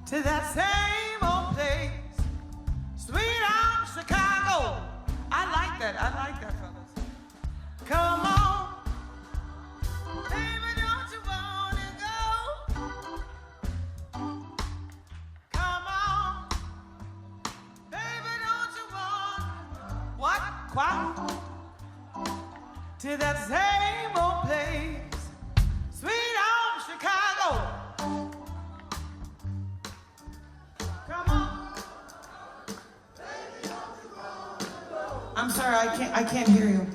to that same old place, sweet home Chicago. I like that, fellas. Come on, baby, don't you wanna go? Come on, baby, don't you wanna what? To that same old place, sweet home Chicago. Come on. I'm sorry, I can't hear you.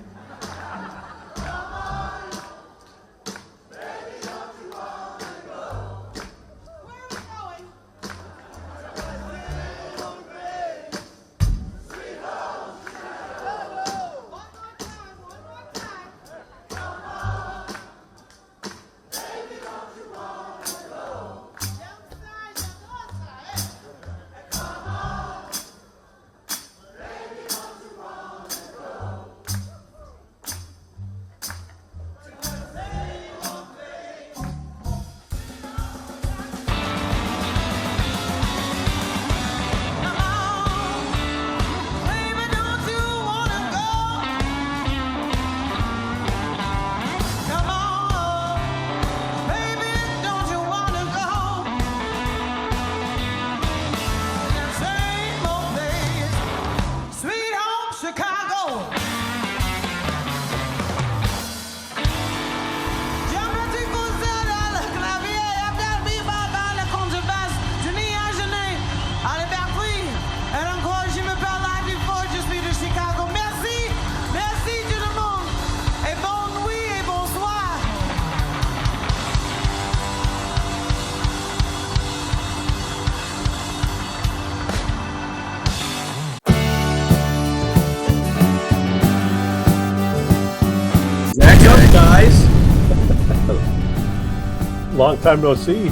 Long time no see.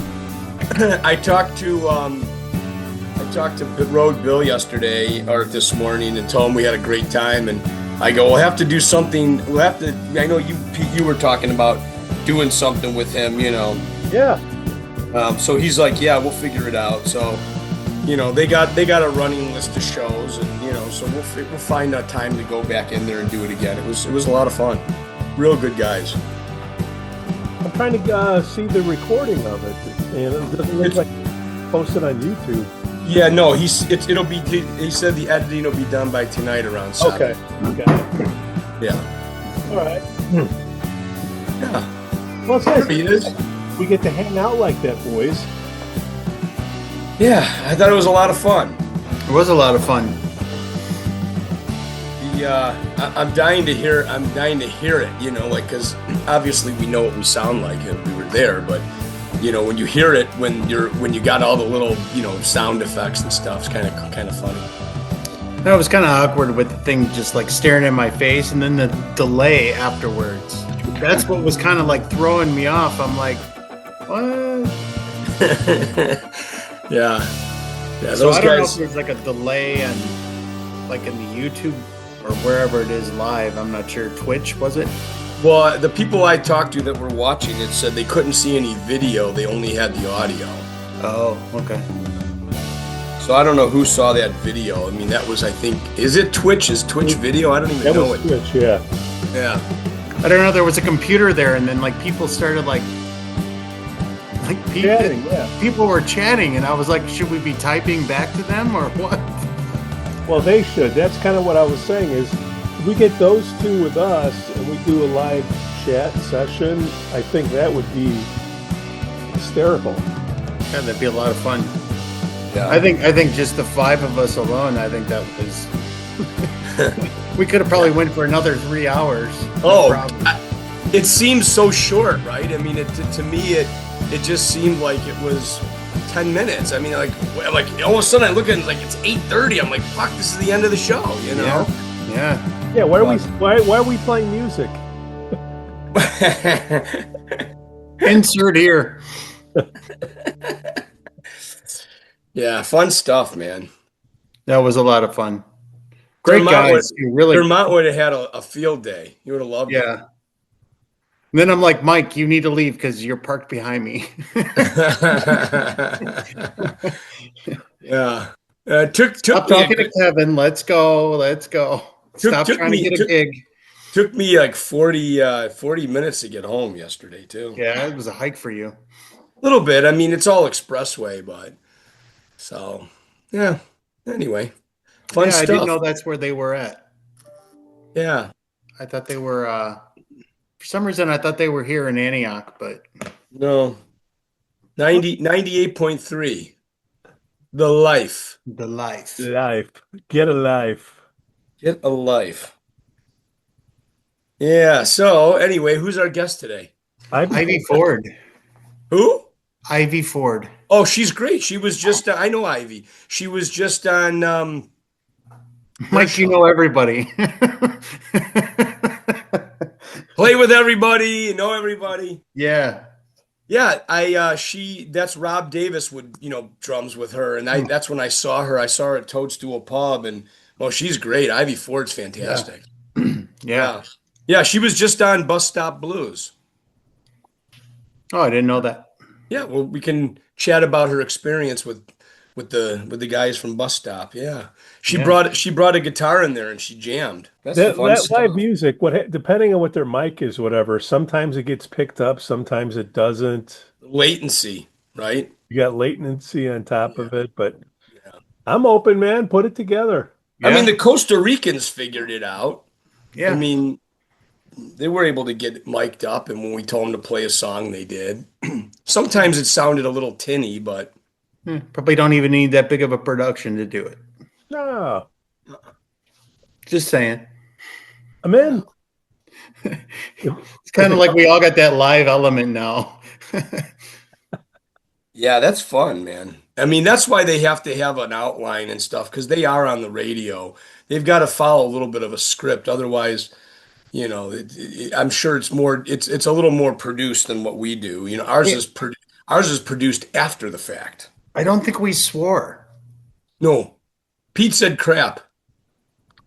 I talked to Road Bill yesterday or this morning and told him we had a great time, and I go, we'll have to do something. We'll have to. I know you, Pete, you were talking about doing something with him, you know. Yeah. So he's like, yeah, we'll figure it out. So, you know, they got a running list of shows, and you know, so we'll find a time to go back in there and do it again. It was a lot of fun. Real good guys. I'm trying to see the recording of it, and it doesn't look like posted on YouTube. Yeah, no, it'll be. He said the editing will be done by tonight around 7. Okay. Yeah. All right. Yeah. Well, it's nice. There he is. We get to hang out like that, boys. Yeah, I thought it was a lot of fun. It was a lot of fun. I'm dying to hear it, you know, like, because obviously we know what we sound like and we were there, but you know, when you hear it, when you got all the little, you know, sound effects and stuff, it's kind of funny. That was kind of awkward with the thing just like staring in my face, and then the delay afterwards. That's what was kind of like throwing me off. I'm like, what? Yeah. So I don't know if there's like a delay and like in the YouTube or wherever it is live. I'm not sure. Twitch, was it? Well, the people I talked to that were watching it said they couldn't see any video. They only had the audio. Oh, okay. So I don't know who saw that video. I mean, that was, I think, is it Twitch? Is Twitch video? I don't even know it. Twitch, yeah. Yeah. I don't know. There was a computer there, and then like people started like chatting, yeah. People were chatting, and I was like, should we be typing back to them or what? Well, they should. That's kind of what I was saying is, if we get those two with us and we do a live chat session, I think that would be hysterical. Yeah, that'd be a lot of fun. Yeah. I think just the 5 of us alone, I think that was we could have probably went for another 3 hours. Oh, it seems so short, right? I mean, to me, it just seemed like it was 10 minutes. I mean, like all of a sudden I look at it, like it's 8:30. I'm like, fuck, this is the end of the show, you know? Yeah. Why are we playing music? Insert here. Yeah, fun stuff, man. That was a lot of fun. Great guys. Vermont would have had a field day. You would have loved it. Yeah. And then I'm like, Mike, you need to leave because you're parked behind me. Yeah. Stop talking to Kevin. Let's go. Stop trying to get a gig. Took me like 40 minutes to get home yesterday too. Yeah, it was a hike for you. A little bit. I mean, it's all expressway, but so yeah. Anyway, fun Yeah, I didn't stuff. know that's where they were at. Yeah. I thought they were for some reason I thought they were here in Antioch, but No. 98.3. The life. the life. Life. Get a life. Get a life. Yeah. So anyway, who's our guest today? Ivy Ford. Who? Ivy Ford. Oh, she's great. She was just I know Ivy. She was just on Mike, you know everybody. Play with everybody, know everybody. Yeah. Yeah, that's Rob Davis would, drums with her, and that's when I saw her. I saw her at Toadstool Pub, and well, she's great. Ivy Ford's fantastic. Yeah. Yeah, she was just on Bus Stop Blues. Oh, I didn't know that. Yeah, well, we can chat about her experience with the guys from Bus Stop. Yeah, she brought a guitar in there and she jammed. That's fun That stuff. live music, depending on what their mic is, whatever. Sometimes it gets picked up, sometimes it doesn't. Latency, right? You got latency on top of it, but I'm open, man. Put it together. Yeah. I mean, the Costa Ricans figured it out. Yeah. I mean, they were able to get mic'd up, and when we told them to play a song, they did. Sometimes it sounded a little tinny, but probably don't even need that big of a production to do it. No. Just saying. I'm in. It's kind of like we all got that live element now. yeah, that's fun, man. I mean, that's why they have to have an outline and stuff, because they are on the radio. They've got to follow a little bit of a script. Otherwise, I'm sure it's a little more produced than what we do. Ours is produced after the fact. I don't think we swore. No, Pete said crap.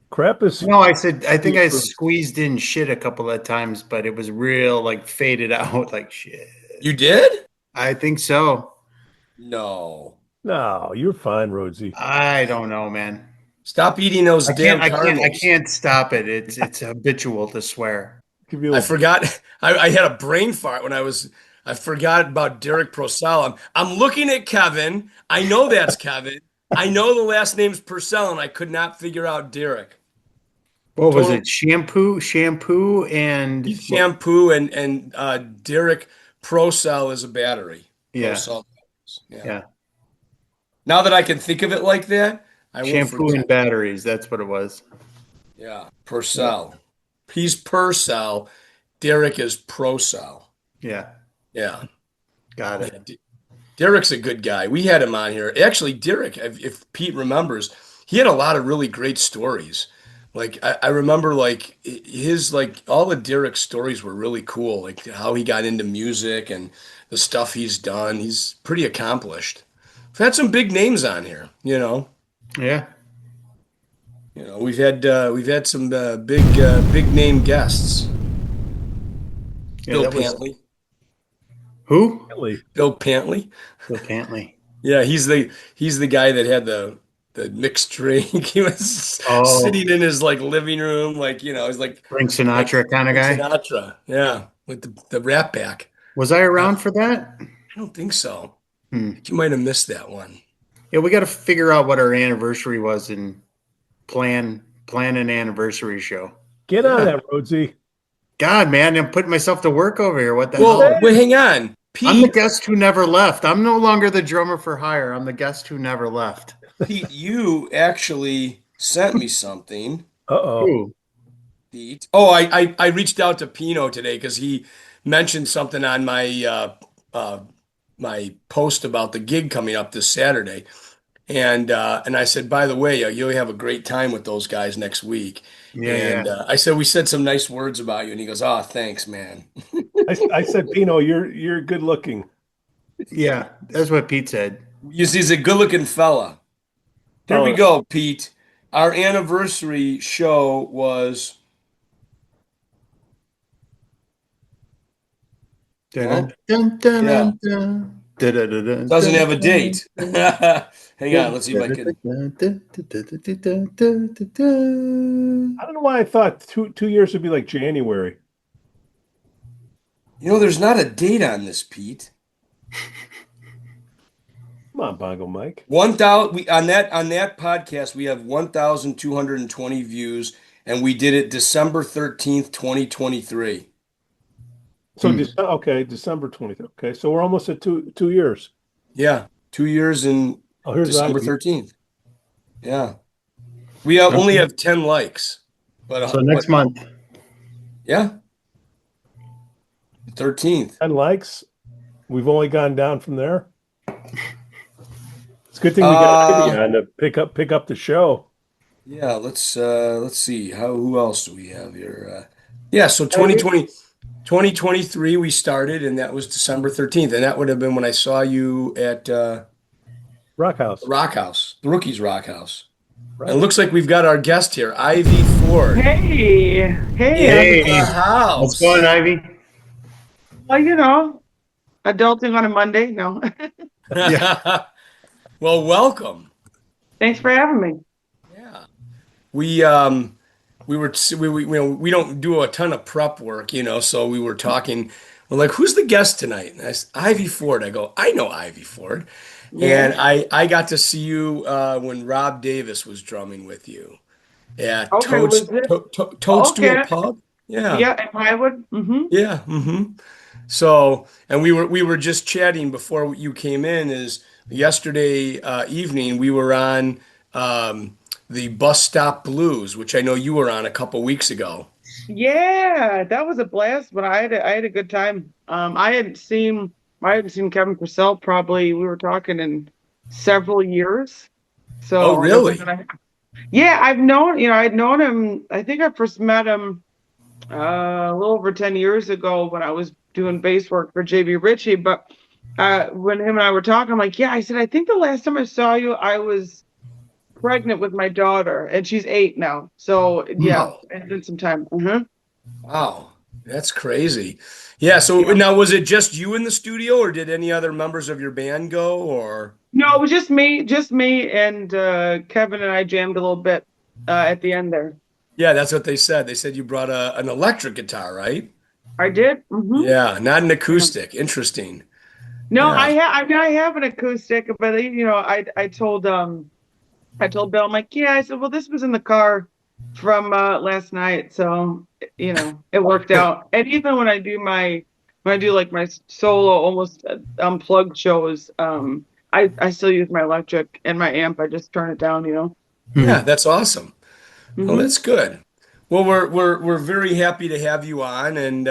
Crap is No, I think I squeezed in shit a couple of times, but it was real like faded out like shit. You did? I think so. No, you're fine, Rhodesy. I don't know, man. Stop eating those damn caramels. I can't stop it. It's habitual to swear. I forgot. I had a brain fart when I forgot about Derek Purcell. I'm looking at Kevin. I know that's Kevin. I know the last name's Purcell, and I could not figure out Derek. What was it? Shampoo, and Derek Purcell is a battery. Yeah. Purcell. Yeah. Now that I can think of it like that, I won't shampoo forget. and batteries. That's what it was. Yeah, Purcell. Yeah. He's Purcell. Derek is Procell. Yeah. Yeah. Got it. Yeah. Derek's a good guy. We had him on here. Actually, Derek, if Pete remembers, he had a lot of really great stories. Like I remember like all the Derek stories were really cool. Like how he got into music and the stuff he's done. He's pretty accomplished. We've had some big names on here, Yeah. We've had some big name guests. Yeah, Bill Pantley. Who? Bill Pantley. Bill Pantley. Yeah, he's the guy that had the mixed drink. He was sitting in his like living room, like he's like Frank Sinatra kind of guy. Sinatra, yeah, with the Rat Pack. Was I around for that? I don't think so. You might have missed that one. Yeah, we got to figure out what our anniversary was and plan an anniversary show. Get on that, Rhodesy. God, man, I'm putting myself to work over here. What the hell? Wait, hang on. Pete, I'm the guest who never left. I'm no longer the drummer for hire. I'm the guest who never left. Pete, you actually sent me something. Uh-oh. Pete. Oh, I reached out to Pino today because he mentioned something on my my post about the gig coming up this Saturday. And I said, by the way, you'll have a great time with those guys next week. Yeah. I said, we said some nice words about you. And he goes, oh, thanks, man. I said, Pino, you're good looking. Yeah, that's what Pete said. He's a good looking fella. Here we go, Pete. Our anniversary show was. Doesn't have a date. Hang on, let's see if I can. I don't know why I thought 2 years would be like January. There's not a date on this, Pete. Come on, Bongo Mike. 1,000 on that podcast we have 1,220 views, and we did it December 13th, 2023. So December 20th. Okay, so we're almost at 2 years. Yeah, 2 years in Here's December Ivy. 13th. Yeah, we only have 10 likes, but So next month. Yeah, 13th. 10 likes. We've only gone down from there. It's a good thing we got Ivy on to pick up the show. Yeah, let's see who else do we have here? So 2023 we started, and that was December 13th, and that would have been when I saw you at Rock House. the Rookies Rock House. Right. And it looks like we've got our guest here, Ivy Ford. Hey, In the house. What's going, Ivy? well, adulting on a Monday. No, Yeah. Well, welcome. thanks for having me. Yeah. We don't do a ton of prep work, so we were talking. We're like, who's the guest tonight? And I said, Ivy Ford. I go, I know Ivy Ford. Yeah. And I got to see you when Rob Davis was drumming with you at Okay, was it? Toadstool Okay. Pub. Yeah. Yeah, in Highwood. Yeah. So, and we were just chatting before you came in. Is yesterday evening we were on the Bus Stop Blues, which I know you were on a couple weeks ago. Yeah, that was a blast. But I had a good time. I hadn't seen Kevin Purcell probably. We were talking in several years. So Oh, really? Yeah, I'd known him. I think I first met him a little over 10 years ago when I was doing bass work for JB Richie. But when him and I were talking, I'm like, yeah, I said, I think the last time I saw you, I was pregnant with my daughter, and she's 8 now. So yeah, Wow. it's been some time. Wow, that's crazy. Yeah. So now, was it just you in the studio, or did any other members of your band go? Or No, it was just me, and Kevin and I jammed a little bit at the end there. yeah, that's what they said. They said you brought an electric guitar, right? I did. Yeah, not an acoustic. Interesting. No, Yeah. I have an acoustic, but I told Bill, I'm like, yeah, I said, well, this was in the car from last night, so it worked out. And even when I do my solo almost unplugged shows, I still use my electric and my amp. I just turn it down, Yeah, that's awesome. Well, Mhm. that's good. Well, we're very happy to have you on, and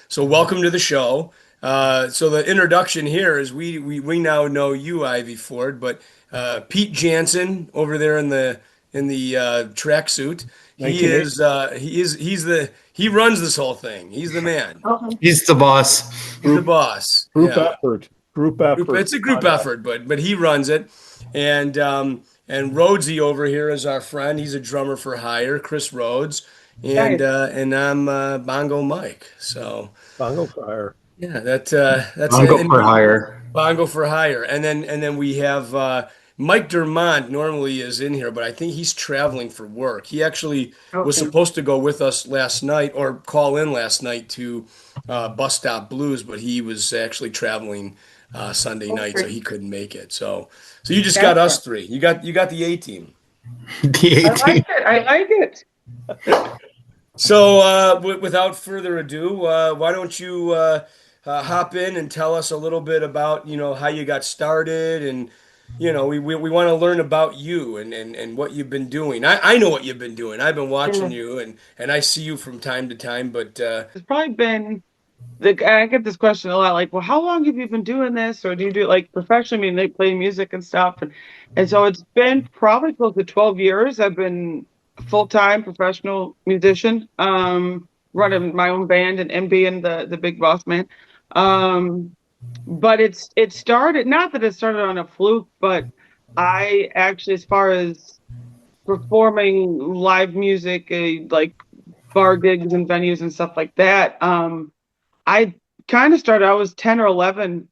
so welcome to the show. So the introduction here is we now know you, Ivy Ford, but Pete Janson over there in the tracksuit. He runs this whole thing. He's the man. He's the boss. He's the boss. Group Yeah. effort. Group effort. It's a group effort, but he runs it. And Rhodesy over here is our friend. He's a drummer for hire, Chris Rhodes, and I'm Bongo Mike. So Bongo Fire. yeah, that's Bongo for hire. Bongo for hire, and then we have Mike Dermont normally is in here, but I think he's traveling for work. He actually was Okay. supposed to go with us last night or call in last night to Bus Stop Blues, but he was actually traveling Sunday night, so he couldn't make it. So you just got us three. You got the A team. The I 18. like it. I like it. So without further ado, why don't you hop in and tell us a little bit about how you got started, and we want to learn about you and what you've been doing. I know what you've been doing. I've been watching you, and I see you from time to time, but It's probably been I get this question a lot, like, well, how long have you been doing this, or do you do it like professionally? I mean, they play music and stuff, and so it's been probably close to 12 years. I've been a full-time professional musician, running my own band and being the big boss man. But it started, not that it started on a fluke, but I actually, as far as performing live music, like bar gigs and venues and stuff like that, I kind of started, I was 10 or 11,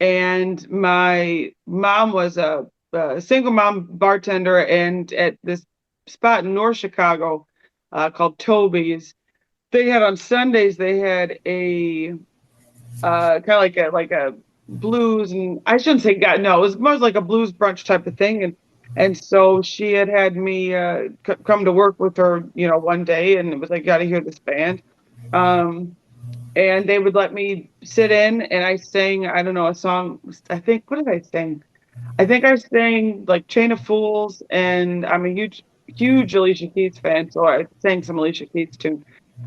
and my mom was a single mom bartender, and at this spot in North Chicago called Toby's, they had on Sundays they had a kind of like a blues, and I shouldn't say no, it was more like a blues brunch type of thing, and so she had me come to work with her, one day, and it was like, got to hear this band. And they would let me sit in, and I sang, I don't know, a song. I think, what did I sing? I think I sang like Chain of Fools, and I'm a huge Alicia Keys fan, so I sang some Alicia Keys too.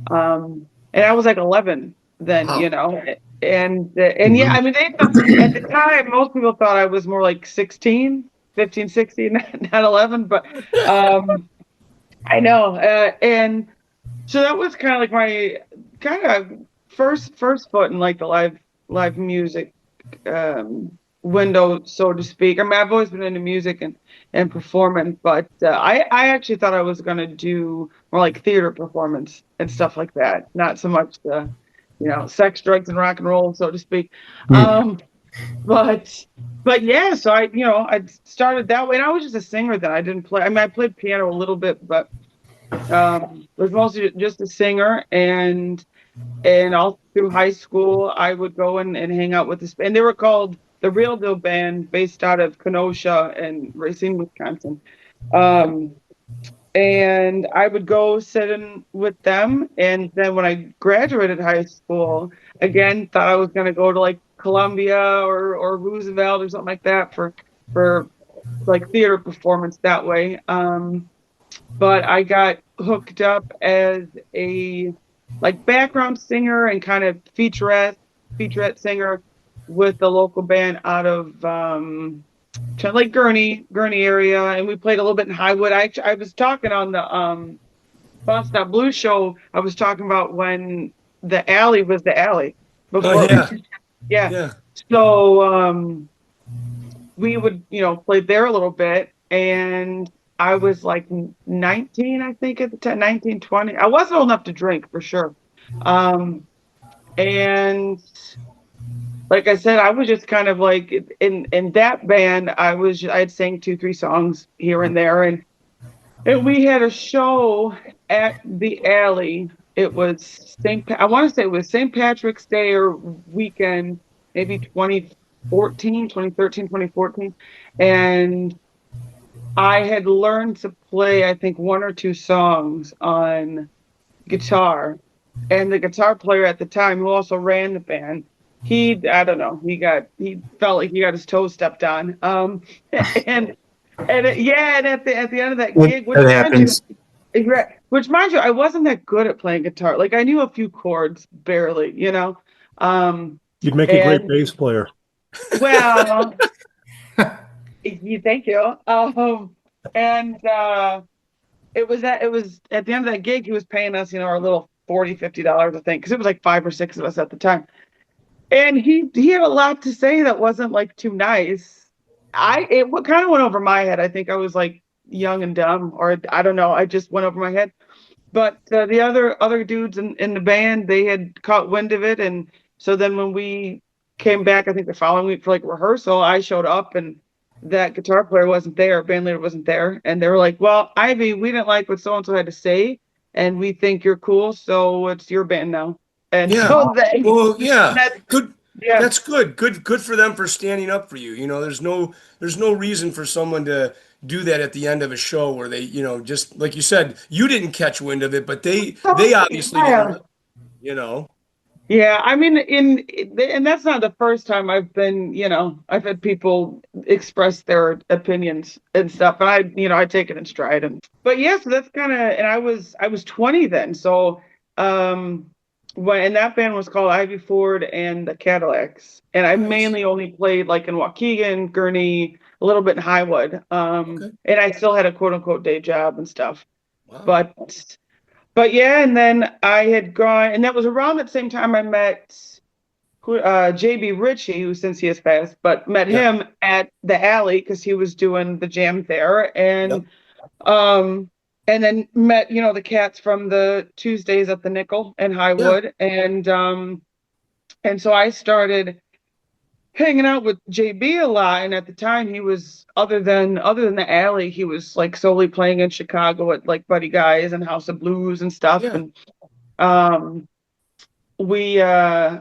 And I was like 11 then, Wow. and yeah, I mean, they thought at the time, most people thought I was more like 16, 15, 16, not 11, but I know. And so that was kind of like my kind of first foot in like the live music window, so to speak. I mean, I've always been into music and performing, but I actually thought I was going to do more like theater performance and stuff like that, not so much the sex, drugs, and rock and roll, so to speak. But yeah, so I started that way, and I was just a singer then. I didn't play. I mean, I played piano a little bit, but was mostly just a singer, and all through high school I would go and hang out with this band. They were called the Real Deal Band, based out of Kenosha and Racine, Wisconsin. And I would go sit in with them, and then when I graduated high school, again, thought I was going to go to like Columbia or Roosevelt or something like that for like theater performance that way. But I got hooked up as a like background singer and kind of featurette singer with the local band out of like Gurney area, and we played a little bit in Highwood. I was talking on the Boston Blues show. I was talking about when the alley was the alley before. Oh, yeah. Yeah. Yeah. So we would play there a little bit, and I was like 19, I think, at the time, 19, 20. I wasn't old enough to drink for sure. And like I said, I was just kind of like in that band. I'd sang 2-3 songs here and there, and we had a show at the alley. It was I want to say it was St. Patrick's Day or weekend, maybe 2013, 2014, and I had learned to play, I think, 1 or 2 songs on guitar, and the guitar player at the time, who also ran the band, I don't know, he felt like he got his toes stepped on. And yeah, and at the end of that gig, That happens. which mind you, I wasn't that good at playing guitar. Like, I knew a few chords, barely. You'd make a great bass player. Well, thank you. And it was at the end of that gig, he was paying us, our little $40-$50, I think, because it was like 5 or 6 of us at the time. And he had a lot to say that wasn't like too nice. It kind of went over my head. I think I was like young and dumb, or I don't know. I just went over my head. But the other dudes in the band, they had caught wind of it, and so then when we came back, I think the following week for like rehearsal, I showed up, and that guitar player wasn't there, band leader wasn't there, and they were like, "Well, Ivy, we didn't like what so and so had to say, and we think you're cool, so it's your band now." And Yeah. so Well, yeah. Good. Yeah. That's good. Good for them for standing up for you. There's no reason for someone to do that at the end of a show where they, just like you said, you didn't catch wind of it, but they obviously didn't, Yeah, I mean, and that's not the first time I've been, I've had people express their opinions and stuff, and I take it in stride. But yeah, so that's kind of, and I was 20 then, so and that band was called Ivy Ford and the Cadillacs, and I mainly only played like in Waukegan, Gurney, a little bit in Highwood, and I still had a quote unquote day job and stuff. Wow. But yeah, and then I had gone, and that was around the same time I met JB Richie, who since he has passed, but met him at the alley because he was doing the jam there, and then met the cats from the Tuesdays at the Nickel in Highwood, and so I started hanging out with JB a lot, and at the time he was other than the Alley, he was like solely playing in Chicago at like Buddy Guy's and House of Blues and stuff. Yeah. And um we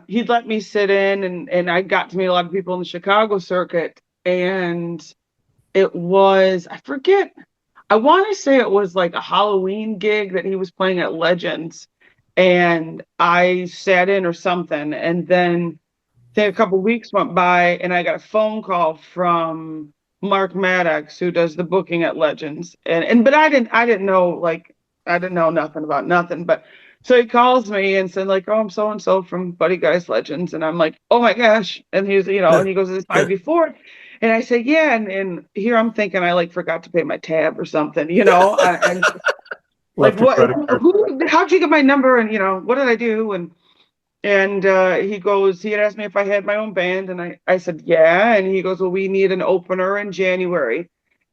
he'd let me sit in, and I got to meet a lot of people in the Chicago circuit. And it was, I forget, I want to say it was like a Halloween gig that he was playing at Legends, and I sat in or something. And then a couple weeks went by, and I got a phone call from Mark Maddox, who does the booking at Legends. And but I didn't know, like, I didn't know nothing about nothing. But so he calls me and said, like, oh, I'm so and so from Buddy Guy's Legends. And I'm like, oh my gosh. And he's, and he goes, is this 5 before? And I say, yeah. And here I'm thinking I like forgot to pay my tab or something, and like, Left your what, credit card. how'd you get my number? And what did I do? And he had asked me if I had my own band, and I said, yeah. And he goes, well, we need an opener in January.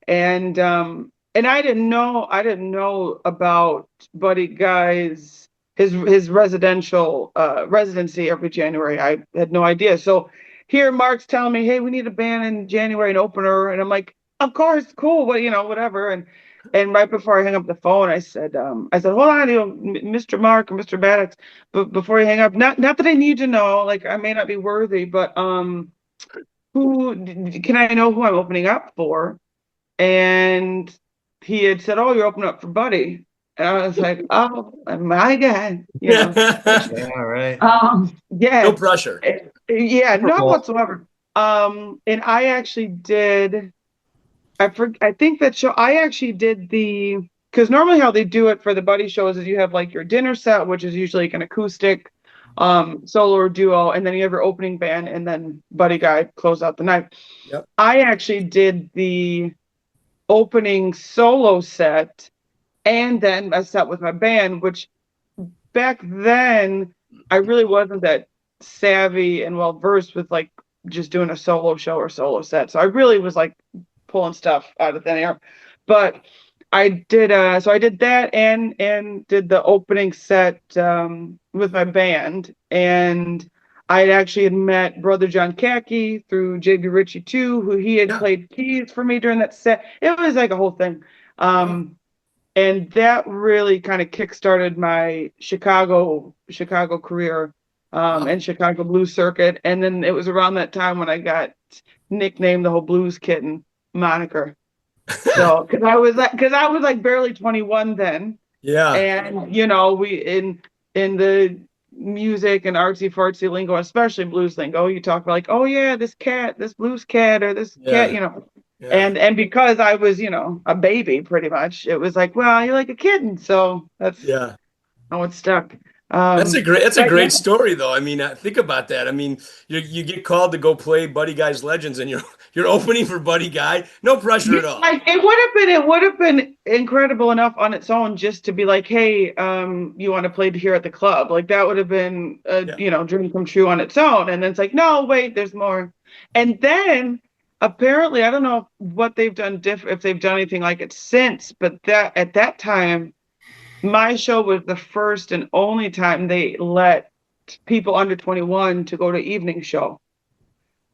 And I didn't know about Buddy Guy's, his residential residency every January. I had no idea. So here Mark's telling me, hey, we need a band in January, an opener. And I'm like, of course, cool, whatever. And right before I hung up the phone, I said, hold on, Mr. Mark or Mr. Maddox, but before you hang up, not that I need to know, like, I may not be worthy, but who can I know who I'm opening up for? And he had said, oh, you're opening up for Buddy. And I was like, oh my God, Yeah, right. yeah, No pressure. yeah, Super not Bowl. whatsoever. And I actually did. I think that show, I actually did because normally how they do it for the Buddy shows is you have like your dinner set, which is usually like an acoustic, solo or duo, and then you have your opening band, and then Buddy Guy close out the night. Yep. I actually did the opening solo set and then a set with my band, which back then I really wasn't that savvy and well versed with like just doing a solo show or solo set. So I really was like pulling stuff out of thin air. But I did so I did that and did the opening set with my band. And I had met Brother John Kaki through JB Richie too, who he had played keys for me during that set. It was like a whole thing. And that really kind of kickstarted my Chicago career and Chicago blues circuit. And then it was around that time when I got nicknamed the whole Blues Kitten moniker. So because I was like barely 21 then. Yeah. And we in the music and artsy fartsy lingo, especially blues lingo, you talk about like, oh yeah, this blues cat, or this cat, Yeah. and because I was, a baby pretty much, it was like, well, you're like a kitten, so that's how it stuck. That's a great story though. I mean, think about that. I mean, you get called to go play Buddy Guy's Legends, and you're opening for Buddy Guy. No pressure at all. Like it would have been incredible enough on its own just to be like, hey, you want to play here at the club? Like that would have been a dream come true on its own. And then it's like, no, wait, there's more. And then apparently, I don't know what they've done if they've done anything like it since, but that at that time, my show was the first and only time they let people under 21 to go to evening show.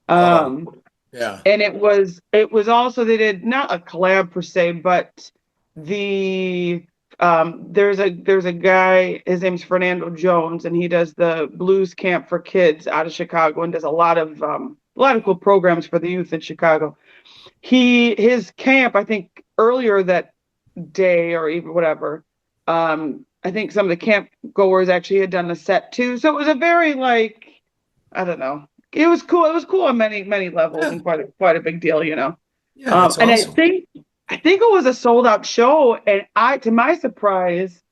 Yeah. And it was also, they did not a collab per se, but there's a guy, his name's Fernando Jones, and he does the blues camp for kids out of Chicago and does a lot of cool programs for the youth in Chicago. His camp, I think earlier that day or even whatever, I think some of the camp goers actually had done a set too. So it was a very like, I don't know. It was cool. It was cool on many levels and quite a big deal, Yeah, that's and awesome. I think it was a sold out show, and to my surprise,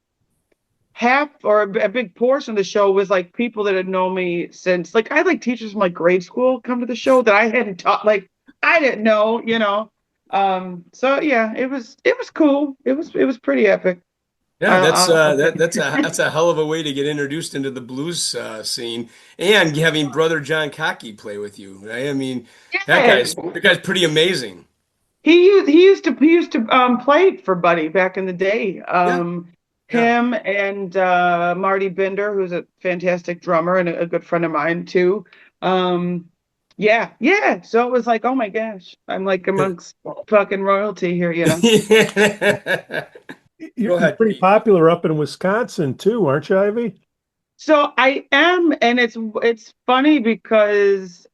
half or a big portion of the show was like people that had known me since, like, I had like teachers from like grade school come to the show that I hadn't taught, like I didn't know, So yeah, it was cool. It was pretty epic. Yeah, that's a hell of a way to get introduced into the blues scene, and having Brother John Cocky play with you. Right? I mean, that guy's pretty amazing. He used to play for Buddy back in the day. Him and Marty Binder, who's a fantastic drummer and a good friend of mine too. Yeah, yeah. So it was like, oh my gosh, I'm like amongst fucking royalty here, you know. You're, Go you're ahead, pretty Pete. popular up in Wisconsin too, aren't you, Ivy? So I am, and it's funny because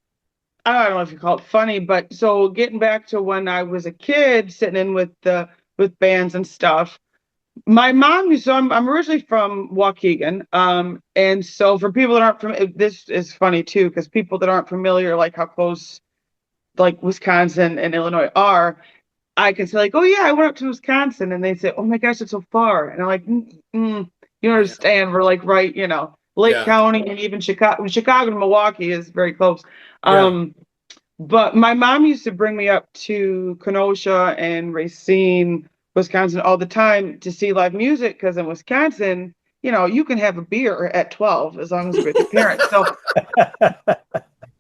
I don't know if you call it funny, but so getting back to when I was a kid, sitting in with bands and stuff. My mom, so I'm originally from Waukegan, and so for people that aren't from, this is funny too, because people that aren't familiar, like how close like Wisconsin and Illinois are, I can say like, oh yeah, I went up to Wisconsin, and they say, oh my gosh, it's so far, and I'm like, you Yeah. understand? We're like right, Lake Yeah. County and even Chicago. Chicago to Milwaukee is very close. Yeah. Um, but my mom used to bring me up to Kenosha and Racine, Wisconsin all the time to see live music because in Wisconsin, you can have a beer at 12 as long as you're with your parents.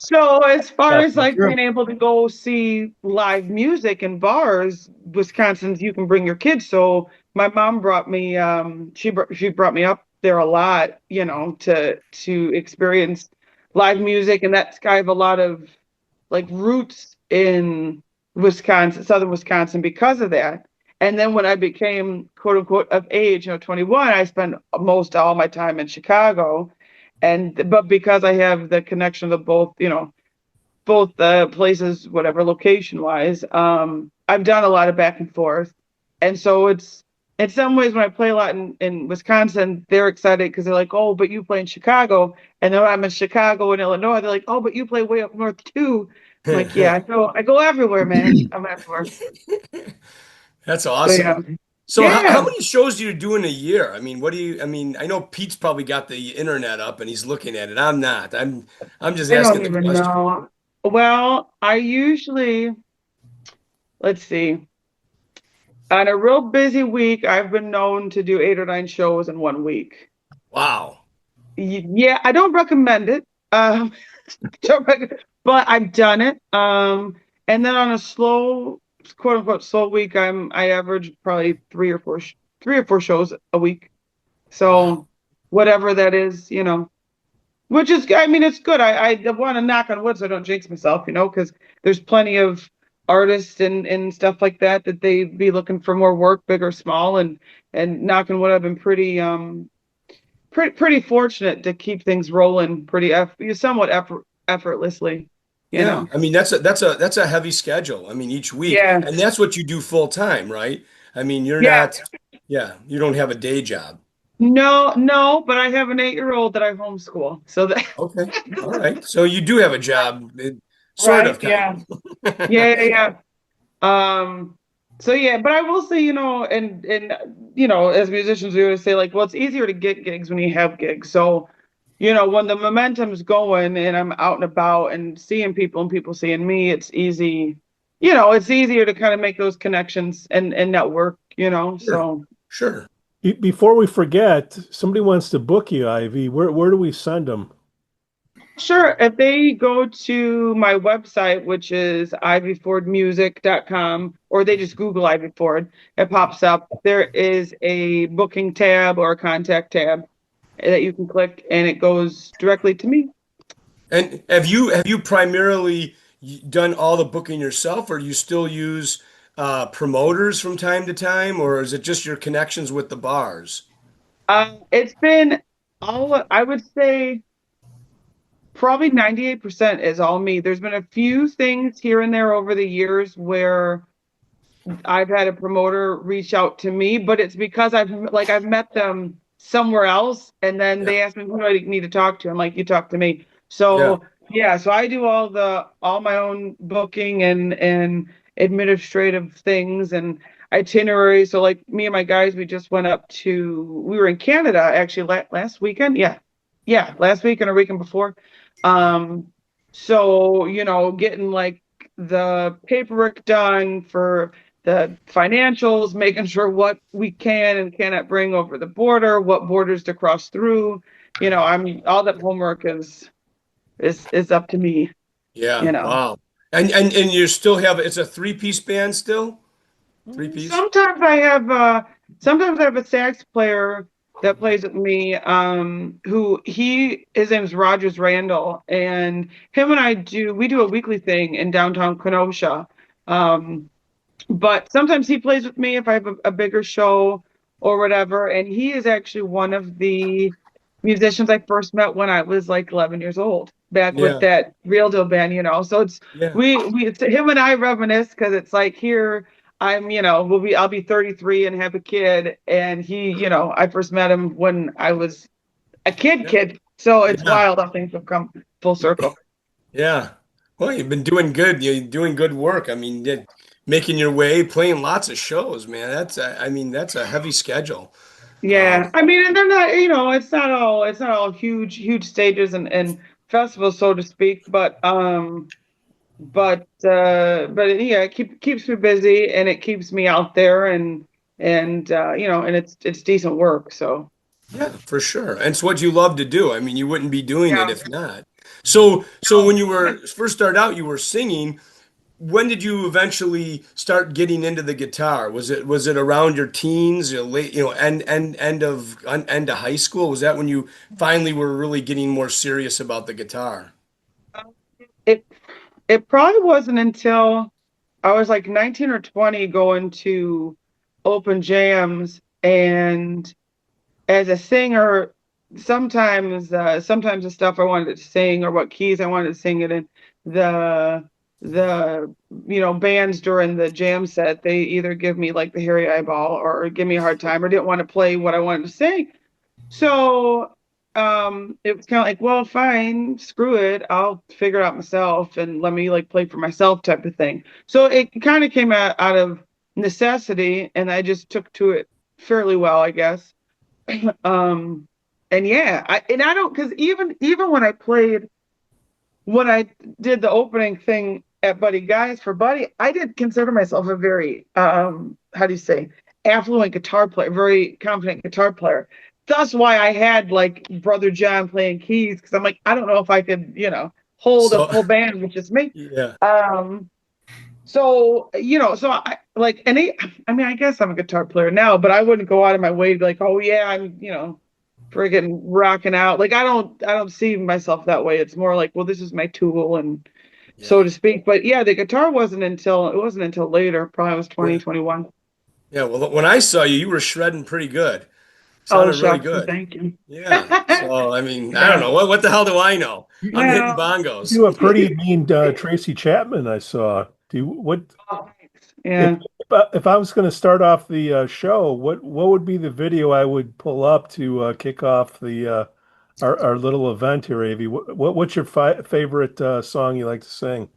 So as far as Definitely like true. being able to go see live music in bars, Wisconsin's you can bring your kids. So my mom brought me she brought me up there a lot, to experience live music, and that's kind of a lot of like roots in Wisconsin, southern Wisconsin because of that. And then when I became quote unquote of age, 21, I spent most all my time in Chicago. And but because I have the connection of both, both places, whatever location wise, I've done a lot of back and forth. And so it's in some ways when I play a lot in Wisconsin, they're excited because they're like, oh, but you play in Chicago. And then when I'm in Chicago and Illinois, they're like, oh, but you play way up north too. I'm like, yeah, I go everywhere, man. I'm everywhere. That's So yeah. awesome. So how Yeah. many shows do you do in a year? I mean, I mean, I know Pete's probably got the internet up and he's looking at it. I'm not. I'm just I don't asking the even question. know. Well, I usually, let's see. On a real busy week, I've been known to do 8 or 9 shows in one week. Wow. Yeah, I don't recommend it. But I've done it. And then on a slow, quote unquote, slow week, I average probably 3 or 4 shows a week. Wow. So whatever that is, which is, I mean, it's good. I want to knock on wood so I don't jinx myself, because there's plenty of artists and stuff like that they be looking for more work, big or small, and knocking wood. I've been pretty fortunate to keep things rolling somewhat effortlessly, you Yeah. know. I mean, that's a heavy schedule. I mean, each week. Yeah, And that's what you do full time, right? I mean, you're yeah. not, yeah, you don't have a day job. No, no, but I have an 8-year-old that I homeschool. So that Okay. All right. So you do have a job, sort right, of, kind yeah. of. Yeah, yeah, yeah. So yeah, but I will say, and as musicians we always say like, well, it's easier to get gigs when you have gigs. So, when the momentum's going and I'm out and about and seeing people and people seeing me, it's easy, it's easier to kind of make those connections and network. Sure. So Sure. Before we forget, somebody wants to book you, Ivy. Where do we send them? sure, if they go to my website, which is ivyfordmusic.com, or they just Google Ivy Ford, it pops up. There is a booking tab or a contact tab that you can click, and it goes directly to me. And have you primarily done all the booking yourself, or do you still use promoters from time to time, or is it just your connections with the bars? It's been I would say probably 98% is all me. There's been a few things here and there over the years where I've had a promoter reach out to me, but it's because I've met them somewhere else, and then Yeah. they ask me who do I need to talk to. I'm like, you talk to me. Yeah. So yeah, so I do all my own booking and administrative things and itineraries. So like me and my guys, we were in Canada actually last weekend. Yeah, last weekend or weekend before. Um, so getting like the paperwork done for the financials, making sure what we can and cannot bring over the border, what borders to cross through. I'm all that homework is up to me, Yeah. you know. Wow. And you still have it's a three-piece band still? Three piece? Sometimes I have a sax player that plays with me, his name's Rogers Randall, and him and we do a weekly thing in downtown Kenosha. But sometimes he plays with me if I have a bigger show or whatever. And he is actually one of the musicians I first met when I was like 11 years old, back with Yeah, that Real Deal band, So yeah, it's him and I reminisce because it's like here I'm, I'll be 33 and have a kid, and I first met him when I was a kid. So it's yeah, wild how things have come full circle. yeah. Well, you've been doing good. You're doing good work. I mean, making your way, playing lots of shows, man. I mean, that's a heavy schedule. Yeah, I mean, and they're not, it's not all huge stages and festivals, so to speak, but yeah, it keeps me busy, and it keeps me out there, and it's decent work, so. Yeah, for sure. And it's what you love to do. I mean, you wouldn't be doing it Yeah. if not. So when you were first started out, you were singing. When did you eventually start getting into the guitar? Was it around your teens, late, end of high school? Was that when you finally were really getting more serious about the guitar? It it probably wasn't until I was like 19 or 20 going to open jams, and as a singer, sometimes the stuff I wanted to sing or what keys I wanted to sing it in, the bands during the jam set, they either give me like the hairy eyeball or give me a hard time or didn't want to play what I wanted to sing. So it was kind of like, well, fine, screw it, I'll figure it out myself and let me like play for myself type of thing. So it kind of came out of necessity, and I just took to it fairly well, I guess. Um, and yeah, I don't, because even when I did the opening thing at Buddy Guy's for Buddy, I didn't consider myself a very how do you say, affluent guitar player, very confident guitar player. That's why I had like Brother John playing keys, because I'm like, I don't know if I could, hold a So, full band, which is me. yeah. So I like, I mean, I guess I'm a guitar player now, but I wouldn't go out of my way to be like, oh yeah, I'm, friggin' rocking out. Like I don't see myself that way. It's more like, well, this is my tool, and so Yeah. to speak. But yeah, the guitar it wasn't until later, probably was Yeah. 2021. Yeah. Well, when I saw you, you were shredding pretty good. Oh, Sounded really shucks, good. thank you. Yeah. So, I mean, I don't Yeah. know. What the hell do I know? I'm hitting Yeah. bongos. You a pretty mean Tracy Chapman, I saw. Oh, thanks. If Yeah. if I was going to start off the show, what would be the video I would pull up to kick off the our little event here, Avi? What's your favorite song you like to sing?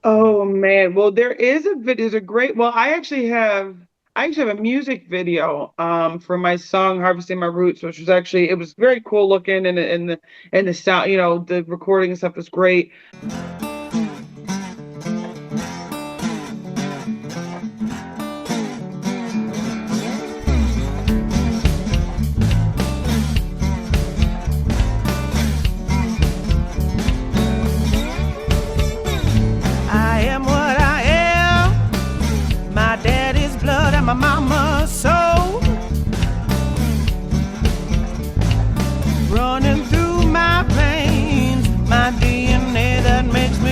Oh man. Well, there is a video. There's a great. Well, I actually have a music video for my song "Harvesting My Roots," which was actually, it was very cool looking, and the sound, the recording and stuff was great. I am what I am. My daddy's blood and my mama's soul running through my veins. My DNA that makes me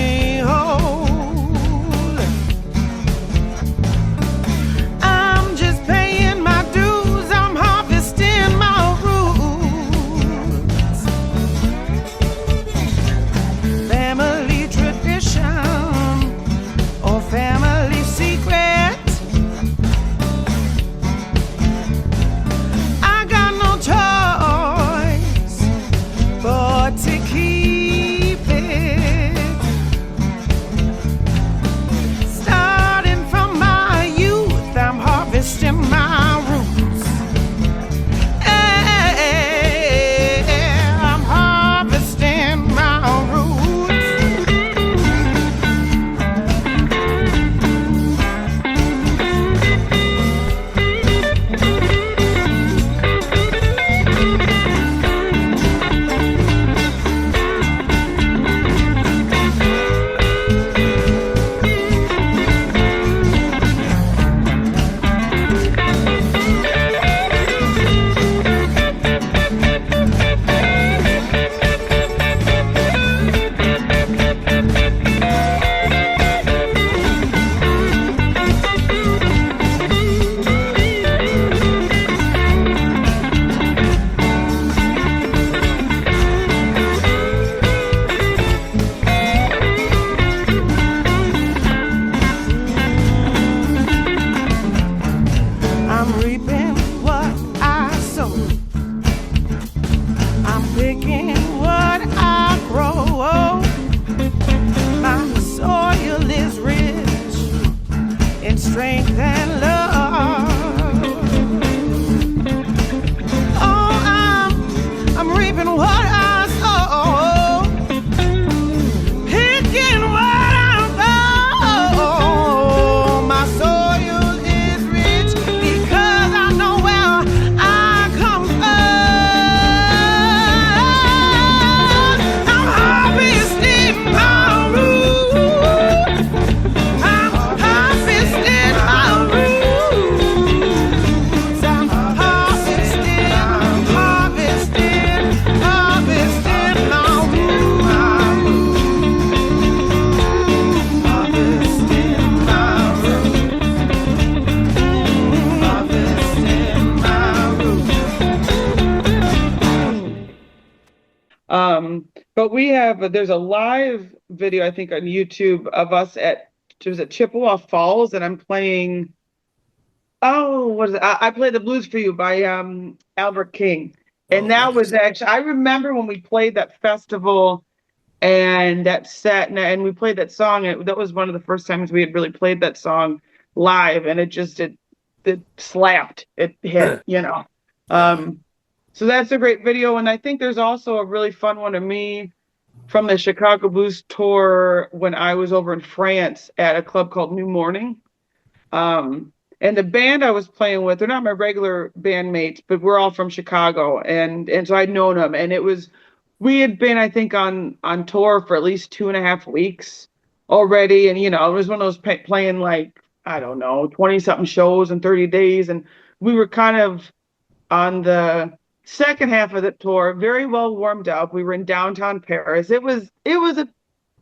strength and love. Oh, I'm reaping what I sow, picking what I sow. My soil is rich because I know where I come from. I'm harvesting my roots. I'm harvesting my roots. I'm harvesting my roots. Harvesting my roots. Harvesting my roots. But there's a live video, I think, on YouTube of us at Chippewa Falls, and I'm playing, what is it? I played the Blues for You by Albert King. And that was actually, I remember when we played that festival and that set, and we played that song, and that was one of the first times we had really played that song live, and it slapped, it hit, So that's a great video. And I think there's also a really fun one of me from the Chicago Blues tour when I was over in France at a club called New Morning. And the band I was playing with, they're not my regular bandmates, but we're all from Chicago. And so I'd known them. And we had been, I think, on tour for at least 2.5 weeks already. And, it was one of those playing like, I don't know, 20-something shows in 30 days. And we were kind of on the second half of the tour, very well warmed up. We were in downtown Paris. It was a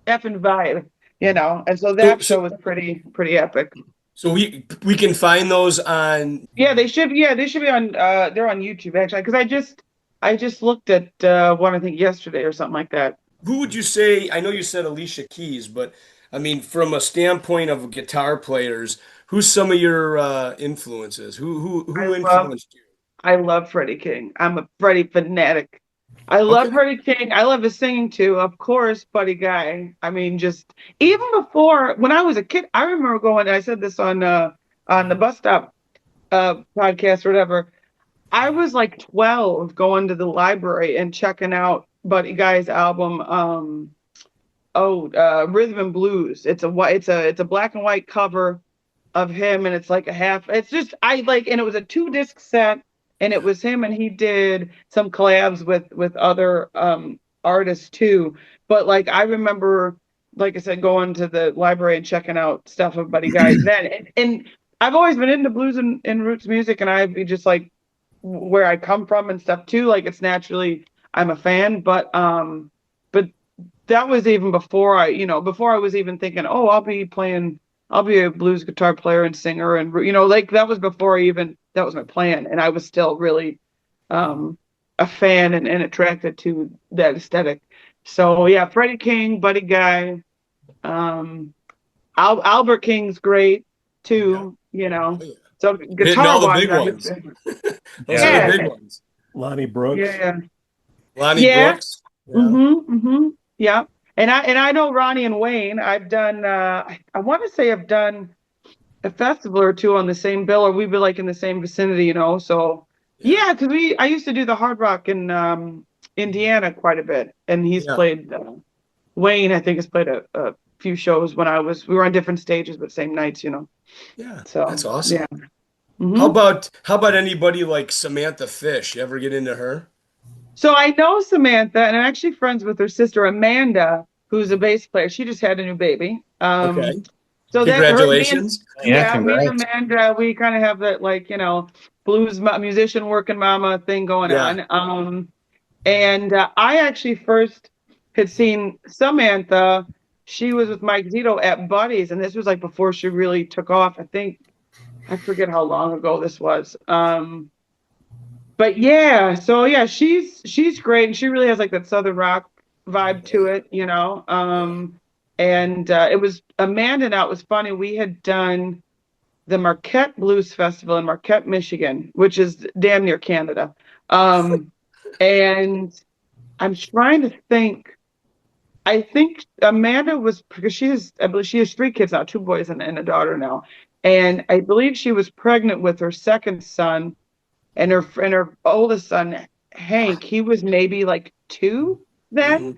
effing vibe, and so that show was pretty epic. So we can find those on. They should be on. They're on YouTube actually, because I just looked at one, I think yesterday or something like that. Who would you say? I know you said Alicia Keys, but I mean, from a standpoint of guitar players, who's some of your influences? Who influenced you? I love Freddie King. I'm a Freddie fanatic. I love Freddie King. I love his singing too. Of course, Buddy Guy. I mean, just even before, when I was a kid, I remember going, I said this on the bus stop podcast or whatever. I was like 12 going to the library and checking out Buddy Guy's album, Rhythm and Blues. It's a black and white cover of him, and it's like and it was a 2-disc set. And it was him, and he did some collabs with other artists too. But like I remember, like I said, going to the library and checking out stuff of Buddy Guy then. And I've always been into blues and roots music, and I'd be just like where I come from and stuff too. Like it's naturally I'm a fan, but that was even before I was even thinking, oh, I'll be a blues guitar player and singer, and like that was before that was my plan, and I was still really a fan and attracted to that aesthetic. So yeah, Freddie King, Buddy Guy, Albert King's great too, So guitar all the big ones. Those are the big ones. Lonnie Brooks. Yeah. Lonnie Brooks. Yeah. Yeah. And I know Ronnie and Wayne. I've done I want to say I've done a festival or two on the same bill, or we'd be like in the same vicinity, So yeah, because I used to do the Hard Rock in Indiana quite a bit, and he's played. Wayne, I think, has played a few shows when we were on different stages, but same nights, Yeah, so that's awesome. Yeah. Mm-hmm. How about anybody like Samantha Fish? You ever get into her? So I know Samantha, and I'm actually friends with her sister Amanda, who's a bass player. She just had a new baby. Okay. So congratulations. Me and Amanda, we kind of have that blues musician working mama thing going on. And I actually first had seen Samantha. She was with Mike Zito at Buddy's, and this was like before she really took off. I forget how long ago this was. But yeah, so yeah, she's great, and she really has like that Southern rock vibe to it, And it was Amanda. Now it was funny. We had done the Marquette Blues Festival in Marquette, Michigan, which is damn near Canada. And I'm trying to think. I think Amanda was, because I believe she has 3 kids now, 2 boys and a daughter now. And I believe she was pregnant with her second son, and her oldest son, Hank, he was maybe like 2 then. Mhm.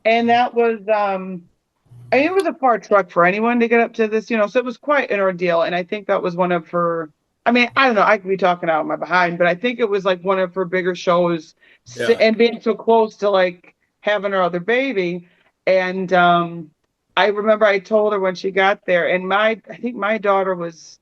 And that was I mean, it was a far trek for anyone to get up to this, so it was quite an ordeal. And I think that was one of her, I mean, I don't know, I could be talking out of my behind, but I think it was like one of her bigger shows, Yeah. and being so close to like having her other baby. And I remember I told her when she got there, and I think my daughter was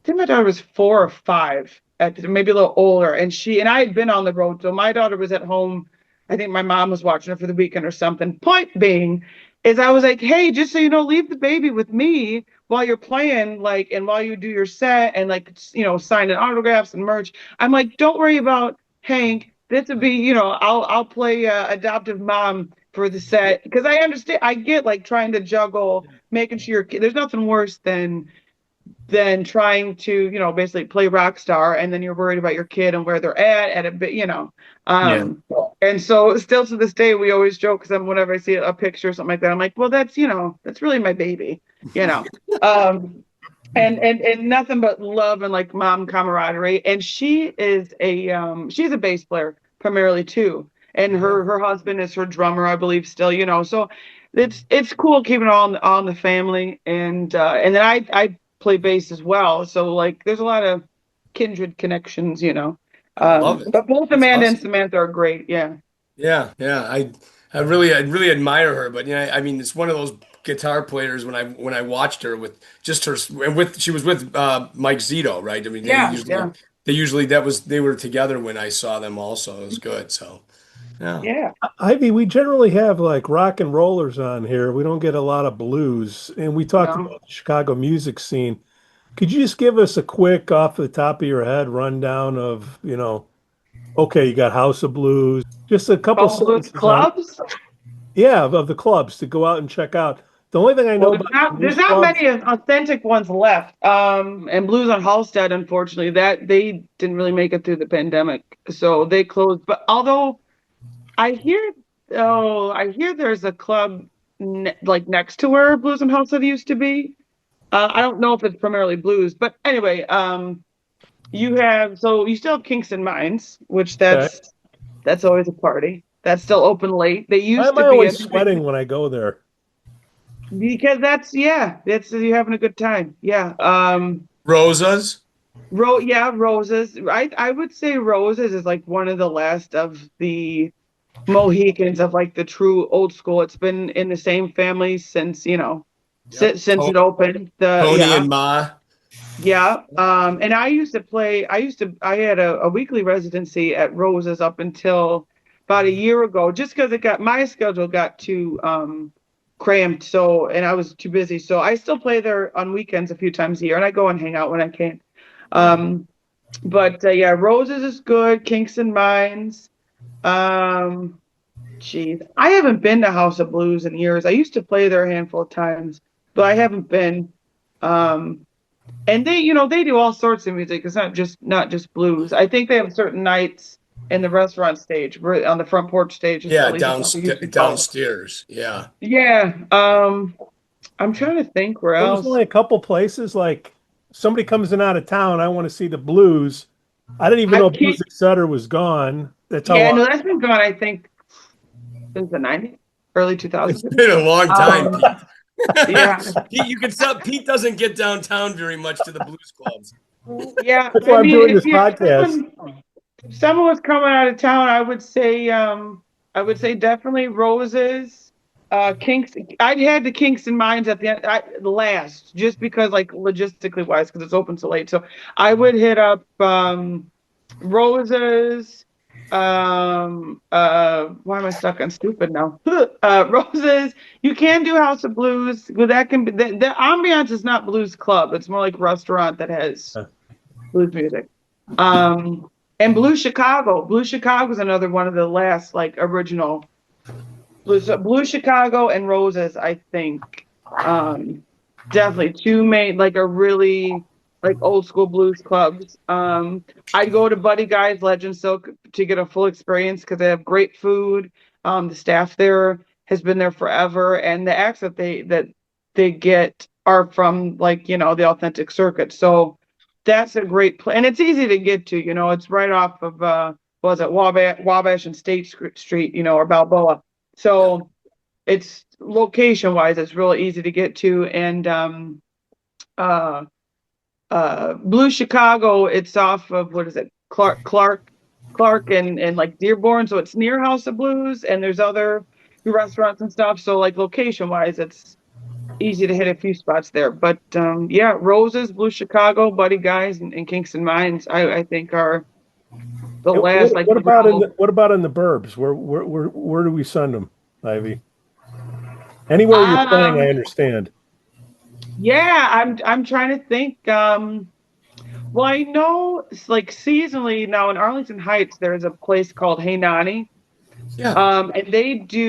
4 or 5, maybe a little older, and I had been on the road, so my daughter was at home. I think my mom was watching her for the weekend or something. Point being, is I was like, hey, just so you know, leave the baby with me while you're playing, like, and while you do your set and like, signing autographs and merch. I'm like, don't worry about Hank. This would be, I'll play adoptive mom for the set, because I understand. I get like trying to juggle, making sure your kid. There's nothing worse than trying to, basically play rock star, and then you're worried about your kid and where they're at a bit, Yeah. And so still to this day, we always joke, because whenever I see a picture or something like that, I'm like, well, that's really my baby, um, and nothing but love and like mom camaraderie. And she's a bass player primarily too. And her husband is her drummer, I believe, still, so it's cool keeping it all on the family. And then I play bass as well. So like there's a lot of kindred connections. I love it. But both That's Amanda and awesome. Samantha are great. Yeah. Yeah, yeah. I really admire her, but I mean, it's one of those guitar players when I watched her with just her and she was with Mike Zito, right? I mean, Yeah. Yeah. they usually they were together when I saw them also. It was good. So, yeah. Yeah. Ivy, we generally have like rock and rollers on here. We don't get a lot of blues. And we talked No. about the Chicago music scene. Could you just give us a quick off the top of your head rundown of, okay, you got House of Blues, just a couple Oh, blues sentences on, clubs. yeah, of the clubs to go out and check out. The only thing I Well, know about the there's blues not clubs, many authentic ones left. And Blues on Halstead, unfortunately, that they didn't really make it through the pandemic, so they closed. But although I hear, I hear there's a club like next to where Blues on Halstead used to be. I don't know if it's primarily blues, but anyway, you still have Kingston Mines, which okay. that's always a party. That's still open late. They Why used am to I be always sweating when I go there? because that's you having a good time. Yeah. Rosas. Roses. I would say Roses is like one of the last of the Mohicans of like the true old school. It's been in the same family since, Yep. since it opened. Tony and Ma. Yeah. And I had a weekly residency at Roses up until about a year ago, just because my schedule got too cramped. So, and I was too busy. So I still play there on weekends a few times a year, and I go and hang out when I can. But yeah, Roses is good. Kingston Mines. Geez, I haven't been to House of Blues in years. I used to play there a handful of times, but I haven't been. Um, and they do all sorts of music. It's not just blues. I think they have certain nights in the restaurant stage, on the front porch stage, Yeah, at least that's what we used to call it. downstairs. Yeah. Yeah. I'm trying to think where Well, there's else. only a couple places like somebody comes in out of town, I want to see the blues. I didn't even I know can't. Blues Etc. was gone. That's how Yeah, no, that's been gone. I think since the '90s, early It's 2000s. been a long time, Um, Pete. yeah, Pete, you can tell Pete doesn't get downtown very much to the blues clubs. yeah. that's I why I'm mean, doing this podcast. if someone was coming out of town, I would say definitely Roses, Kingston. I'd had the Kingston Mines at the end, the last, just because like logistically wise, because it's open so late. So I would hit up Roses. Why am I stuck on stupid now? Roses. You can do House of Blues, but that can be the ambiance is not blues club. It's more like restaurant that has blues music. And Blue Chicago. Blue Chicago is another one of the last like original blues. Blue Chicago and Roses, I think. Definitely two main, like a really like old school blues clubs. I'd go to Buddy Guy's Legend Silk to get a full experience because they have great food. The staff there has been there forever, and the acts that they get are from, like, the authentic circuit. So that's a great place, and it's easy to get to. It's right off of was it Wabash and State Street, or Balboa. So it's location wise, it's really easy to get to. And Blue Chicago, it's off of, what is it, Clark and like Dearborn, so it's near House of Blues, and there's other restaurants and stuff. So like location wise, it's easy to hit a few spots there. But yeah, Rosa's, Blue Chicago, Buddy Guys, and Kingston Mines, I think are the last, like, What about in the burbs? Where do we send them, Ivy? Anywhere you're playing, I understand. Yeah, I'm trying to think. Well, I know it's like seasonally now in Arlington Heights, there's a place called Hey Nani. Yeah. And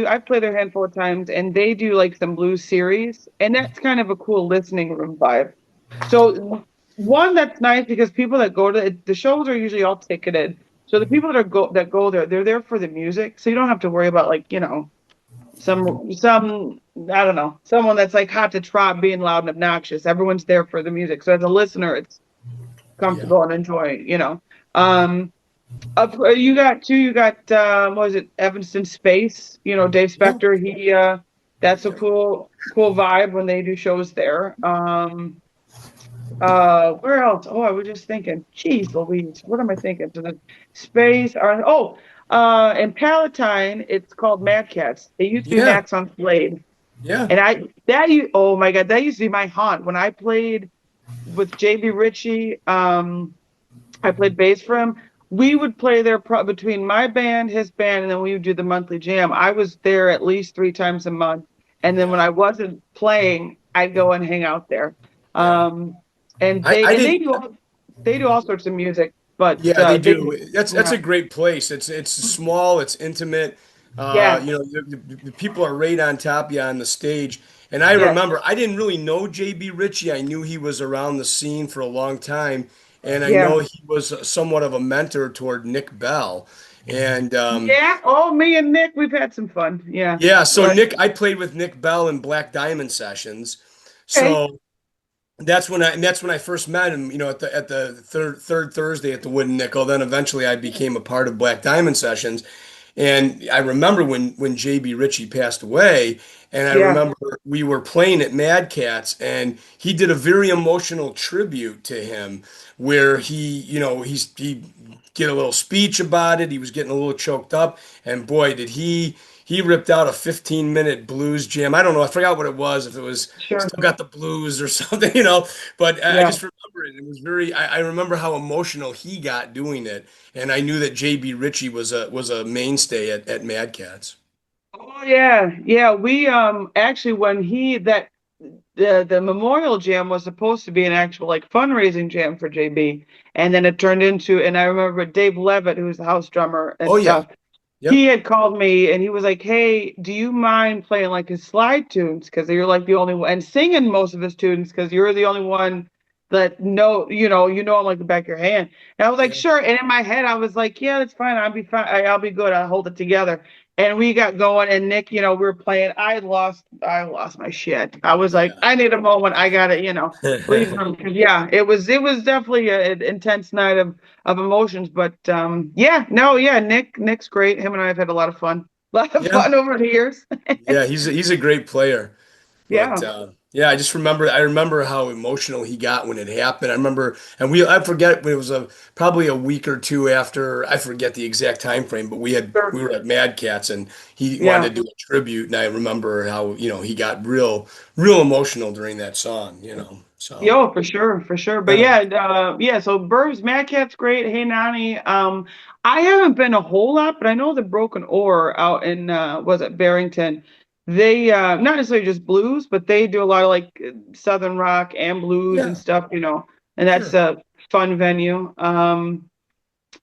I've played there a handful of times, and they do like some blues series, and that's kind of a cool listening room vibe. So one, that's nice because people that go to the shows are usually all ticketed. So the people that go there, they're there for the music. So you don't have to worry about, like, some I don't know, someone that's like hot to trot being loud and obnoxious. Everyone's there for the music. So as a listener, it's comfortable and enjoy, you got what was it, Evanston Space, Dave Spector, he that's a cool vibe when they do shows there. Where else? Oh, I was just thinking, geez Louise, what am I thinking? To the Space, in Palatine, it's called Mad Cats. It used to be Max on Slade. Yeah. And oh my God, that used to be my haunt when I played with JB Richie. I played bass for him. We would play there between my band, his band, and then we would do the monthly jam. I was there at least 3 times a month. And then when I wasn't playing, I'd go and hang out there. And they do all sorts of music. But they do. That's a great place. It's small. It's intimate. The people are right on top of you on the stage. And I remember I didn't really know JB Richie. I knew he was around the scene for a long time, and I know he was somewhat of a mentor toward Nick Bell. And me and Nick, we've had some fun. Yeah. So I played with Nick Bell in Black Diamond sessions. So. That's when I first met him, at the third Thursday at the Wooden Nickel. Then eventually I became a part of Black Diamond Sessions, and I remember when JB Richie passed away, and I remember we were playing at Mad Cats, and he did a very emotional tribute to him, where he get a little speech about it. He was getting a little choked up, and boy, did he ripped out a 15-minute blues jam. I don't know. I forgot what it was. If it was Still Got the Blues or something, But I just remember it. It was I remember how emotional he got doing it, and I knew that JB Richie was a mainstay at Mad Cats. Oh yeah. We actually when the memorial jam was supposed to be an actual like fundraising jam for JB, and then it turned into. And I remember Dave Levitt, who was the house drummer and stuff. Yep. He had called me and he was like, "Hey, do you mind playing like his slide tunes? Because you're like the only one, and singing most of his tunes because you're the only one that know him like the back of your hand." And I was like, "Sure." And in my head, I was like, "Yeah, that's fine. I'll be fine. I'll be good. I'll hold it together." And we got going, and Nick, we were playing. I lost my shit. I was like, I need a moment. I got it, leave him. It was definitely an intense night of emotions. But Nick's great. Him and I have had a lot of fun. Fun over the years. Yeah, he's a great player. But, I just remember. I remember how emotional he got when it happened. I remember, and I forget, it was probably a week or two after. I forget the exact time frame, but we were at Mad Cats, and he wanted to do a tribute, and I remember how he got real emotional during that song. So. For sure. But So Burbs, Mad Cat's great. Hey Nani. I haven't been a whole lot, but I know the Broken Oar out in was it Barrington. They not necessarily just blues, but they do a lot of like Southern rock and blues and stuff, and that's a fun venue. And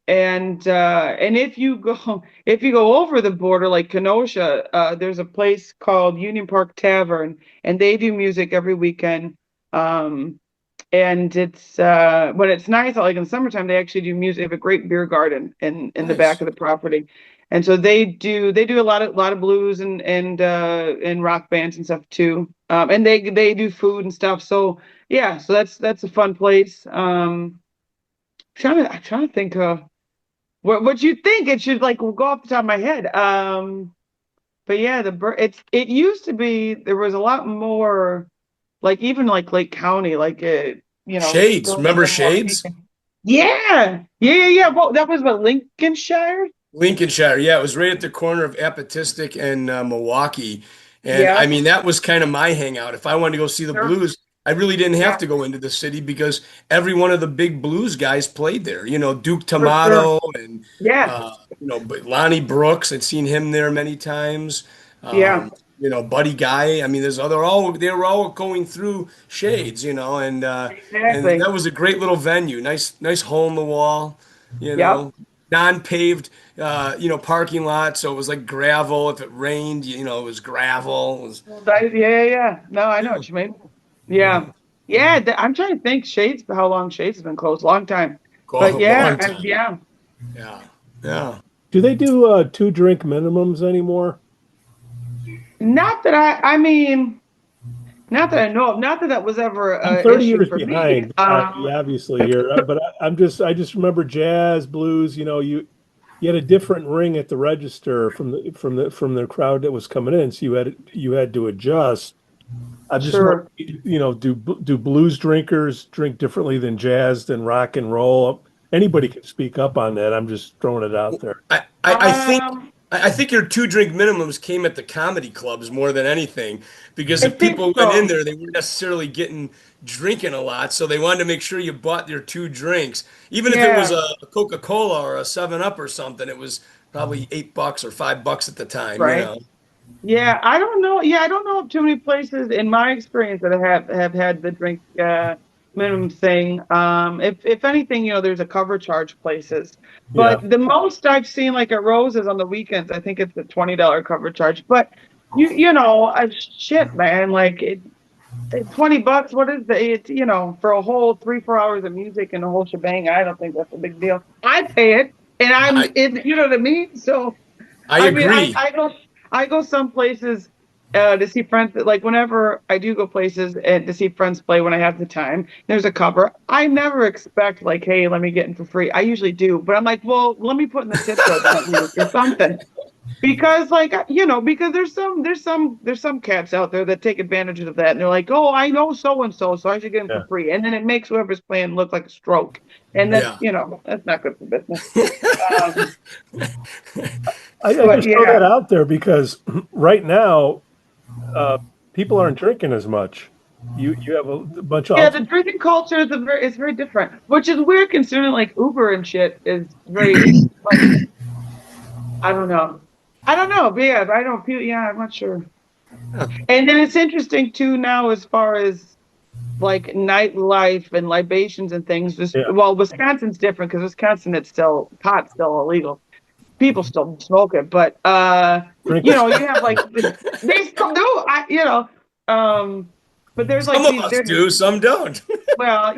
if you go over the border like Kenosha, there's a place called Union Park Tavern, and they do music every weekend. And it's when it's nice, like in the summertime, they actually do music. They have a great beer garden in the back of the property. And so they do a lot of blues and rock bands and stuff too. And they do food and stuff. So yeah, so that's a fun place. I'm trying to think what you think it should like go off the top of my head. But yeah, it used to be there was a lot more like even like Lake County, like Shades. still Remember more Shades? people. Yeah. Well, that was what Lincolnshire. Lincolnshire, yeah, it was right at the corner of Apatistic and Milwaukee. And I Yeah, mean, that was kind of my hangout. If I wanted to go see the sure. blues, I really didn't have Yeah, to go into the city because every one of the big blues guys played there. Duke for sure. Tomato and Yeah, but Lonnie Brooks. I'd seen him there many times. yeah, Buddy Guy. I mean, they were all going through Shades, and exactly. that was a great little venue. Nice hole in the wall, you Yep. know, non-paved, parking lot. So it was like gravel. If it rained, it was gravel. It was, Yeah. No, I know yeah, what you mean. yeah, Yeah, yeah. I'm trying to think how long Shades has been closed. Long time. go But a yeah, long and time. yeah. Yeah, yeah. Do they do 2 drink minimums anymore? Not that I mean, not that I know of. Not that that was ever I'm an 30 issue years for me. behind, obviously here, but I just remember jazz, blues. You had a different ring at the register from the crowd that was coming in, so you had to adjust. I'm just Sure. wondering, do blues drinkers drink differently than jazz than rock and roll? Anybody can speak up on that. I'm just throwing it out there. Um, I think your 2 drink minimums came at the comedy clubs more than anything, because I if think people went in so. there, they weren't necessarily drinking a lot, so they wanted to make sure you bought your 2 drinks, even if it was Yeah. a Coca-Cola or a 7 Up or something. It was probably $8 or $5 at the time, you Right. know. Yeah, I don't know. Yeah, I don't know of too many places in my experience that have had the drink minimum thing. If anything, there's a cover charge places. Yeah. But the most I've seen like at Rose's on the weekends, I think it's a $20 cover charge. But shit, man, like $20, what is the it's for a whole 3-4 hours of music and the whole shebang, I don't think that's a big deal. I pay it and I'm I in, you know what I mean? So I I mean, agree. I go some places to see friends. Like whenever I do go places and to see friends play when I have the time, there's a cover. I never expect like, hey, let me get in for free. I usually do, but I'm like, well, let me put in the tip jar that week or something. Because like because there's some cats out there that take advantage of that, and they're like, oh, I know so and so, so I should get him for Yeah. free, and then it makes whoever's playing look like a stroke, and that's Yeah. that's not good for business. Um, I but just throw that yeah. out there because right now, uh, people aren't drinking as much. You have a bunch Yeah, of the drinking culture is very different, which is weird considering like Uber and shit is very like I don't know, but yeah, I don't feel I'm not sure. And then it's interesting too now as far as like nightlife and libations and things. yeah. Wisconsin's different because Wisconsin it's still pot's still illegal. People still smoke it, but Drink you have like they still do. But there's Some like of these us there's do, some don't. Well,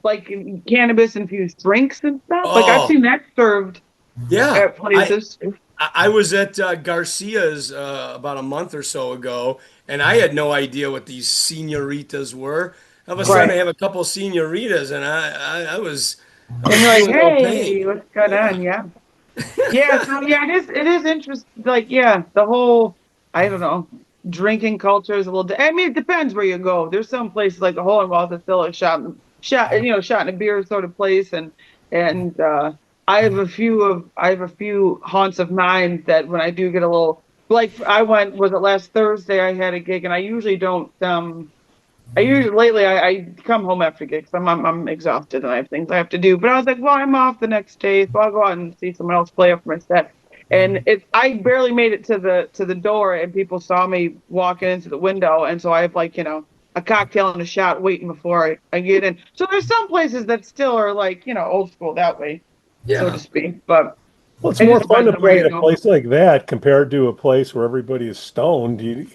like cannabis infused drinks and stuff. Like I've Oh, seen that served yeah. at places. I was at Garcia's about a month or so ago, and I had no idea what these senoritas were. All of a sudden, I Right. have a couple senoritas, and I was And you're like, feeling no hey, pain. what's going Yeah, on? Yeah. Yeah. So yeah, it is interesting. Like, yeah, the whole, I don't know, drinking culture is a little, I mean, it depends where you go. There's some places like the hole in wall that's still a shot in a beer sort of place. And I have a few haunts of mine that when I do get a little, like was it last Thursday? I had a gig and I usually don't, lately I come home after gigs. I'm exhausted and I have things I have to do. But I was like, well, I'm off the next day, so I'll go out and see someone else play up my set. And I barely made it to the door, and people saw me walking into the window, and so I have like a cocktail and a shot waiting before I get in. So there's some places that still are like old school that way, so to yeah. speak. But Well, it's it more just fun depends to on where play you at a go. place like that compared to a place where everybody is stoned. You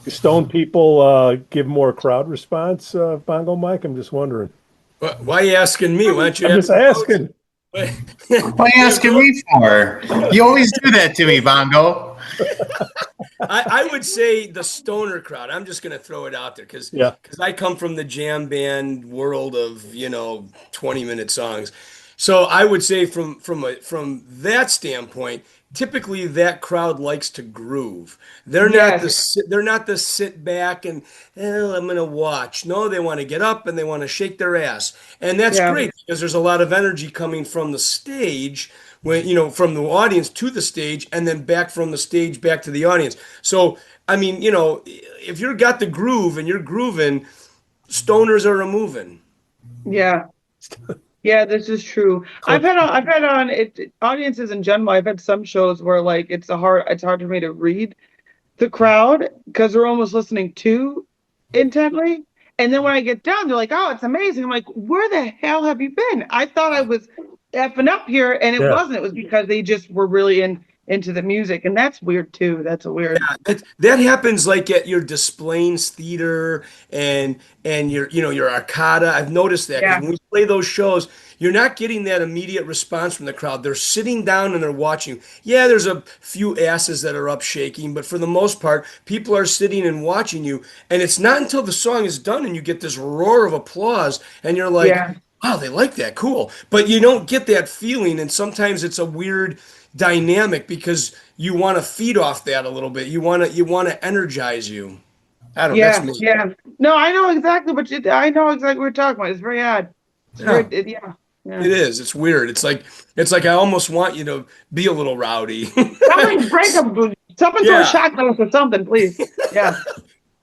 stone people give more crowd response, Bongo Mike? I'm just wondering. Why are you asking me? Why don't you I'm ask just the folks? asking. What are you asking me for? You always do that to me, Bongo. I would say the stoner crowd. I'm just gonna throw it out there because Yeah. I come from the jam band world of 20-minute songs. So I would say from that standpoint, typically that crowd likes to groove. Yes. They're not the sit back and I'm gonna watch. No, they want to get up and they want to shake their ass, and that's Yeah. great because there's a lot of energy coming from the stage when from the audience to the stage and then back from the stage back to the audience. So I mean, if you've got the groove and you're grooving, stoners are a moving. Yeah. Yeah, this is true. So I've had on audiences in general. I've had some shows where like it's hard for me to read the crowd because they're almost listening too intently. And then when I get down, they're like, "Oh, it's amazing." I'm like, "Where the hell have you been?" I thought I was effing up here, and it yeah. wasn't. It was because they just were really into the music, and that's weird too. That's a weird. That happens like at your Displays theater and your Arcada. I've noticed that because Yeah, when we play those shows, you're not getting that immediate response from the crowd. They're sitting down and they're watching. Yeah, there's a few asses that are up shaking, but for the most part, people are sitting and watching you. And it's not until the song is done and you get this roar of applause and you're like, yeah, wow, they like that, cool. But you don't get that feeling, and sometimes it's a weird dynamic because you want to feed off that a little bit. You want to energize you. I don't. That's yeah, me. yeah. No, I know exactly I know exactly what you're talking about. It's very odd. It's Yeah, yeah, yeah. it is. It's weird. It's like I almost want you to be a little rowdy. Somebody break up, something throw a Yeah, shotgun or something, please. Yeah.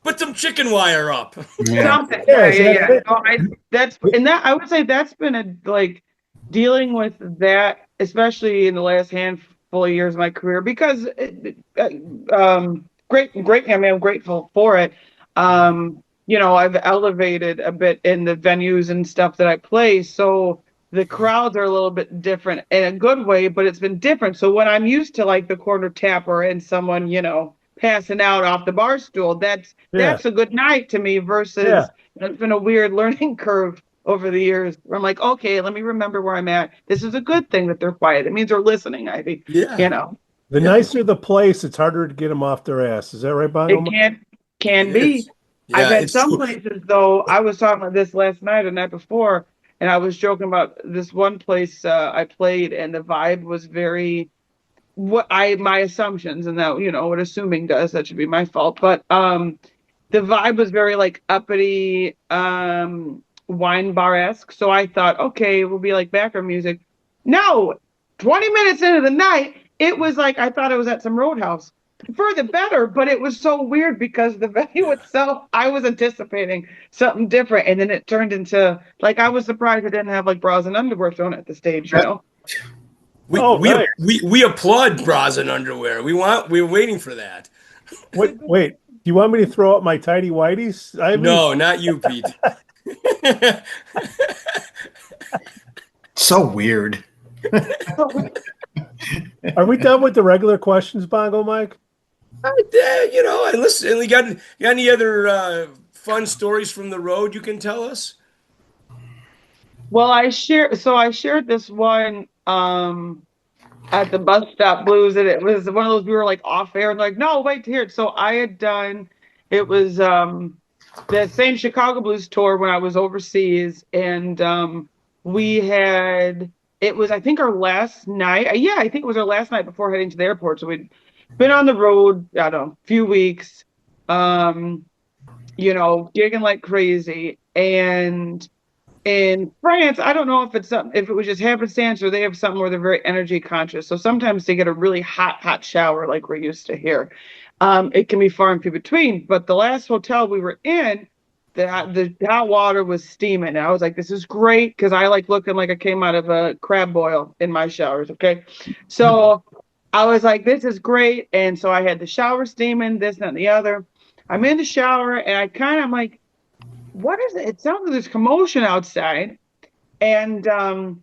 put some chicken wire up. Yeah. Something. Yeah, Yeah, yeah, yeah. exactly. No, I would say that's been like dealing with that, especially in the last handful of years of my career, because great. I mean, I'm grateful for it. I've elevated a bit in the venues and stuff that I play, so the crowds are a little bit different in a good way, but it's been different. So when I'm used to like the corner tapper and someone, passing out off the bar stool, Yeah. that's a good night to me Yeah. versus it's been a weird learning curve over the years where I'm like, okay, let me remember where I'm at. This is a good thing that they're quiet. It means they're listening, Ivy. Yeah, You know, The yeah, nicer the place, it's harder to get them off their ass. Is that right, Bongo? it can it be. is. I've Yeah, had it's some true. places though. I was talking about this last night or night before, and I was joking about this one place I played, and the vibe was very my assumptions, and that what assuming does that should be my fault, but the vibe was very like uppity, wine bar-esque. So I thought, okay, it will be like background music. No, 20 minutes into the night, it was like I thought it was at some roadhouse. For the better, but it was so weird because the venue itself, I was anticipating something different, and then it turned into like I was surprised it didn't have like bras and underwear thrown at the stage, We Oh, we nice. we applaud bras and underwear. We're waiting for that. Wait. Do you want me to throw up my tidy whities, Ivy? No, not you, Pete. So weird. Are we done with the regular questions, Bongo Mike? And listen, we got any other fun stories from the road you can tell us? Well, I shared this one at the bus stop blues, and it was one of those we were like off air and like, no, wait to hear it. So I had done it was the same Chicago blues tour when I was overseas, and we had it was I think our last night. Yeah, I think it was our last night before heading to the airport. So we'd been on the road, I don't know, a few weeks, gigging like crazy, and in France, I don't know if it was just happenstance or they have something where they're very energy conscious. So sometimes they get a really hot shower like we're used to here. It can be far and few between. But the last hotel we were in, the hot water was steaming. And I was like, this is great because I like looking like I came out of a crab boil in my showers. Okay. So I was like, this is great. And so I had the shower steaming, this, and the other. I'm in the shower and I'm like, what is it? It sounds like there's commotion outside. And so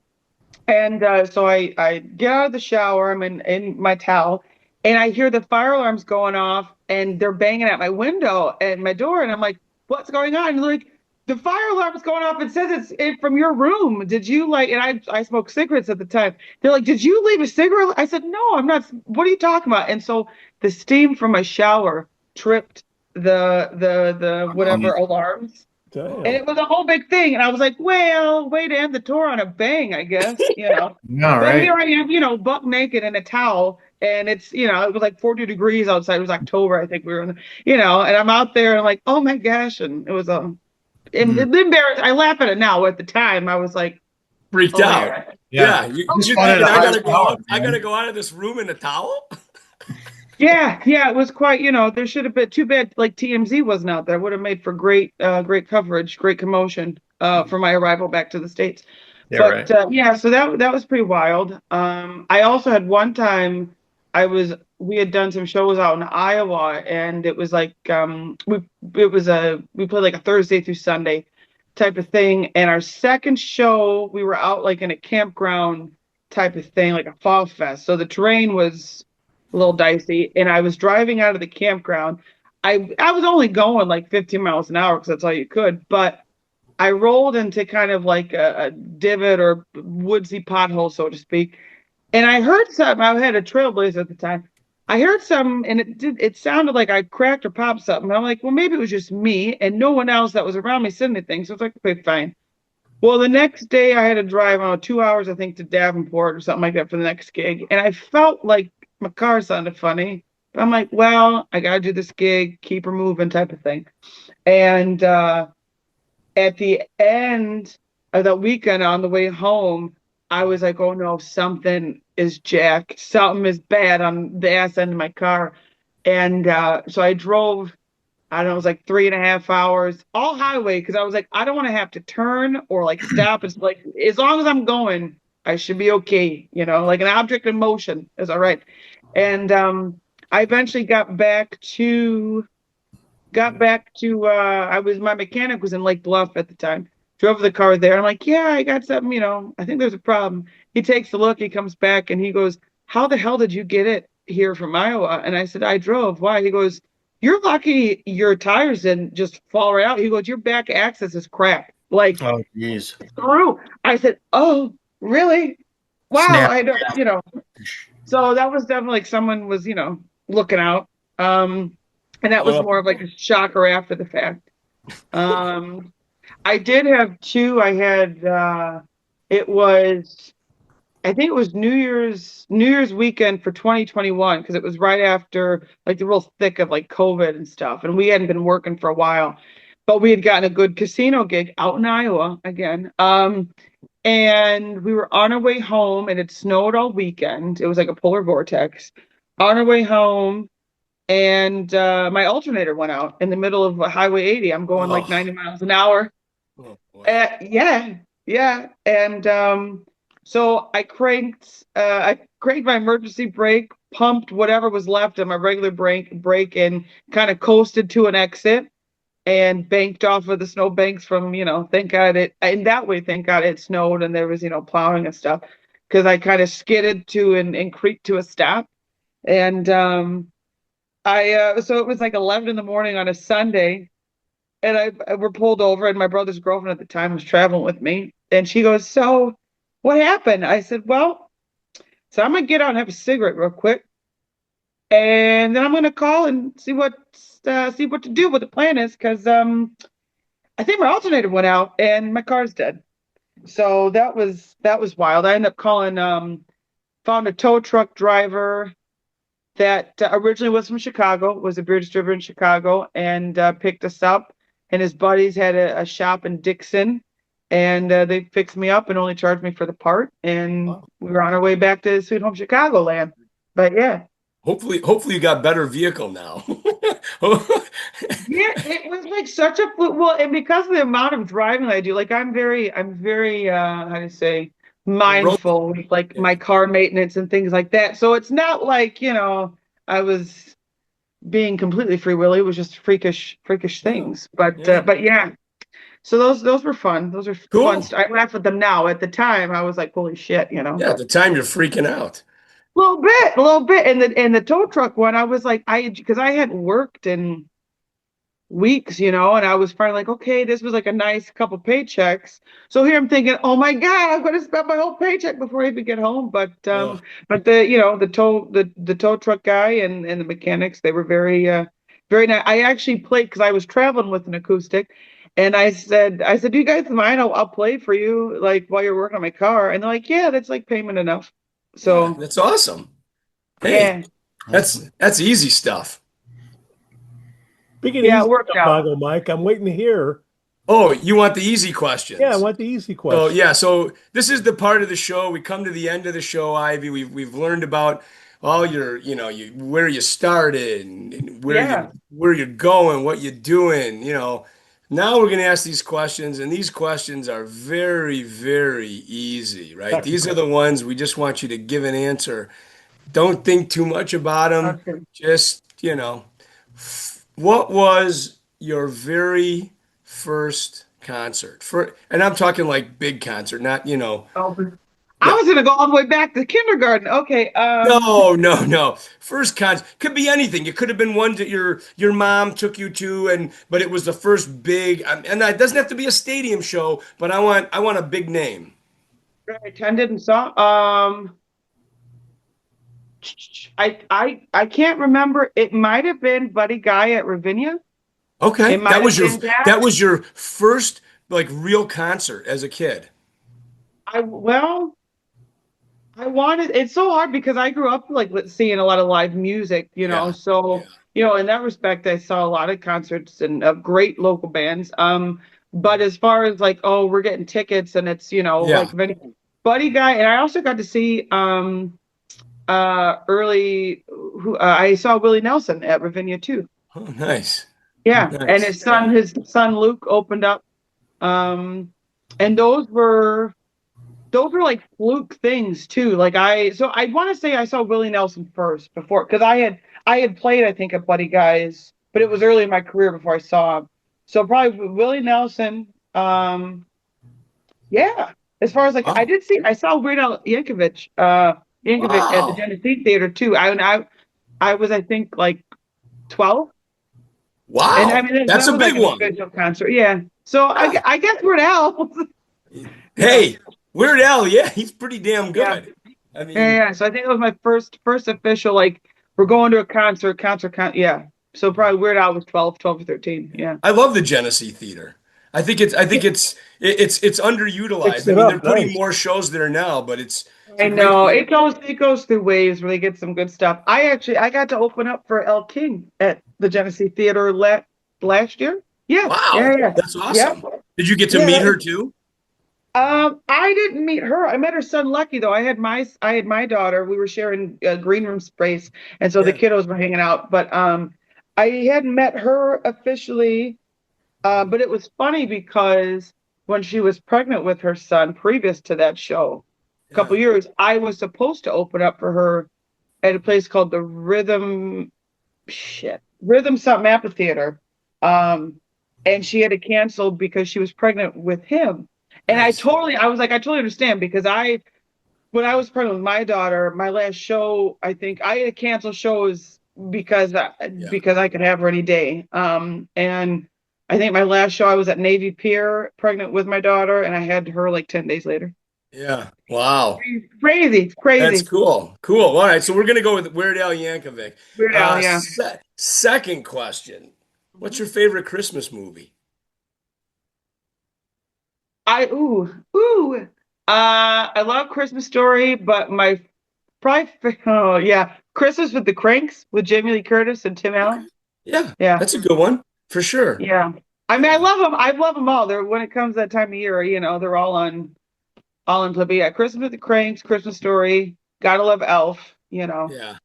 I get out of the shower, I'm in my towel, and I hear the fire alarms going off and they're banging at my window and my door. And I'm like, what's going on? And they're like, the fire alarm's going off. It says it's from your room. Did you like, and I smoked cigarettes at the time. They're like, did you leave a cigarette? I said, no, I'm not. What are you talking about? And so the steam from my shower tripped the whatever alarms. Damn. And it was a whole big thing. And I was like, well, way to end the tour on a bang, I guess, No, But right. here I am, buck naked in a towel. And it's, it was like 40 degrees outside. It was October, I think we were in, and I'm out there and I'm like, oh my gosh. And it was embarrassed. I laugh at it now. At the time, I was like, Freaked oh out. Yeah. You Just thinking wanted I a gotta hot go shower, out. I man. gotta go out of this room in a towel. Yeah, it was quite, there should have been too bad like TMZ wasn't out there. Would have made for great coverage, great commotion for my arrival back to the States. Yeah, But right. so that was pretty wild. I also had one time we had done some shows out in Iowa and it was like we played like a Thursday through Sunday type of thing. And our second show, we were out like in a campground type of thing, like a fall fest. So the terrain was a little dicey. And I was driving out of the campground. I was only going like 15 miles an hour because that's all you could. But I rolled into kind of like a divot or woodsy pothole, so to speak. And I heard something. I had a Trailblazer at the time. I heard something, and it sounded like I cracked or popped something. And I'm like, well, maybe it was just me and no one else that was around me said anything. So it's like, okay, fine. Well, the next day I had to drive 2 hours, I think, to Davenport or something like that for the next gig. And I felt like my car sounded funny. But I'm like, well, I got to do this gig, keep her moving type of thing. And at the end of that weekend on the way home, I was like, oh no, something is jacked. Something is bad on the ass end of my car. And so I drove, I don't know, it was like 3.5 hours, all highway, because I was like, I don't want to have to turn or like stop. It's like, as long as I'm going, I should be okay. Like an object in motion is all right. And I eventually got back to my mechanic was in Lake Bluff at the time. Drove the car there. I'm like, yeah, I got something, I think there's a problem. He takes a look, he comes back and he goes, how the hell did you get it here from Iowa? And I said, I drove. Why? He goes, you're lucky your tires didn't just fall right out. He goes, your back axis is cracked. Like, Oh, geez. screw. I said, oh, really? Wow. Snap. I don't, so that was definitely like someone was, looking out. And that was Well- more of like a shocker after the fact. I did have two. I had I think it was New Year's weekend for 2021 because it was right after like the real thick of like COVID and stuff, and we hadn't been working for a while, but we had gotten a good casino gig out in Iowa again. And we were on our way home, and it snowed all weekend. It was like a polar vortex. On our way home. And my alternator went out in the middle of Highway 80. I'm going like 90 miles an hour. Oh, boy. Yeah. And so I cranked my emergency brake, pumped whatever was left of my regular brake and kind of coasted to an exit and banked off of the snow banks from, thank God it snowed and there was, plowing and stuff. Because I kind of skidded to and creaked to a stop. And so it was like 11 in the morning on a Sunday, and I were pulled over, and my brother's girlfriend at the time was traveling with me, and she goes, "So, what happened?" I said, "Well, so I'm gonna get out and have a cigarette real quick, and then I'm gonna call and see what to do, what the plan is, because I think my alternator went out and my car's dead." So that was wild. I ended up calling, found a tow truck driver that originally was from Chicago, was a beer distributor in Chicago, and picked us up. And his buddies had a shop in Dixon, and they fixed me up and only charged me for the part. And we were on our way back to Sweet Home Chicagoland. But yeah. Hopefully you got better vehicle now. Yeah, it was like such a well, and because of the amount of driving I do, like I'm very how to say mindful with like my car maintenance and things like that. So it's not like, I was being completely free willy. It was just freakish things. But yeah. So those were fun. Those are Cool. fun. I laugh at them now. At the time, I was like, holy shit, Yeah, at the time you're freaking out. A little bit. And the tow truck one, I was like, because I hadn't worked in weeks, and I was finally like, okay, this was like a nice couple paychecks. So here I'm thinking, oh my God, I'm gonna spend my whole paycheck before I even get home. But the tow truck guy and the mechanics, they were very nice. I actually played because I was traveling with an acoustic, and I said, do you guys mind? I'll play for you like while you're working on my car. And they're like, yeah, that's like payment enough. Yeah, So that's awesome. Hey, yeah, that's easy stuff. Speaking of yeah, easy it worked stuff, out. Bongo Mike, I'm waiting to hear. Oh, you want the easy Yeah, I questions? want the easy So question. yeah, so this is the part of the show. We come to the end of the show, Ivy. We've learned about all your, where you started and Yeah. where you're going, what you're doing. Now we're gonna ask these questions, and these questions are very, very easy, right? These are Technical. the ones we just want you to give an answer. Don't think too much about them. Okay. Just, what was your very first concert? And I'm talking like big concert, not, Oh, I yeah. was gonna go all the way back to kindergarten. Okay. No, no, no. First concert could be anything. It could have been one that your mom took you to, but it was the first big, and it doesn't have to be a stadium show, but I want a big name. I attended and saw. I can't remember. It might have been Buddy Guy at Ravinia. Okay, It might have been that. that was your first like real concert as a kid. Well, I wanted. It's so hard because I grew up like seeing a lot of live music. Yeah, yeah, So in that respect, I saw a lot of concerts and of great local bands. But as far as like, oh, we're getting tickets and it's yeah. like Buddy Guy, and I also got to see early who I saw Willie Nelson at Ravinia too. Oh, nice, Yeah, and nice. his son Luke opened up. And those were like fluke things too. Like I want to say I saw Willie Nelson first before because I had played I think at Buddy Guy's, but it was early in my career before I saw him. So probably Willie Nelson. Yeah. As far as like Wow, I saw Weird Al Yankovic at the wow, Genesee Theater too. I was I think like 12, and I wow. mean That's that a was like big an one. official concert. Yeah. So Yeah. I guess Weird Al. Yeah. Hey, Weird Al, yeah, he's pretty damn Yeah. good. I Yeah, mean, yeah. So I think it was my first official, like we're going to a concert. Yeah. So probably Weird Al was 12 or 13. Yeah. I love the Genesee Theater. I think it's Fix underutilized. I it mean, they're up. putting Nice. more shows there now, but it's a I great know. theater. It goes through waves where they get some good stuff. I got to open up for El King at the Genesee Theater last year. Yeah. Yeah, Wow, yeah. that's Yeah. awesome. Did you get to Yeah, meet that her was too? I didn't meet her. I met her son Lucky though. I had my daughter. We were sharing a green room space, and so the Yeah. kiddos were hanging out. But I hadn't met her officially. But it was funny because when she was pregnant with her son, previous to that show, a couple Yeah. years, I was supposed to open up for her at a place called the Rhythm something amphitheater. And she had to cancel because she was pregnant with him. And Nice. I totally understand because when I was pregnant with my daughter, my last show, I think I had to cancel shows because Yeah. because I could have her any day. And I think my last show I was at Navy Pier, pregnant with my daughter, and I had her like 10 days later. Yeah. Wow. Crazy, That's crazy. cool. Cool. All right. So we're gonna go with Weird Al Yankovic. Weird Al, yeah. Second question. What's your favorite Christmas movie? I ooh ooh. I love Christmas Story, but my probably oh yeah, Christmas with the Cranks with Jamie Lee Curtis and Tim Okay. Allen. Yeah, Yeah, that's a good one for sure. yeah. I mean, I Yeah. love them. I love them all. They're when it comes that time of year, they're all on play. But yeah, Christmas with the Cranks, Christmas Story. Gotta love Elf. Yeah.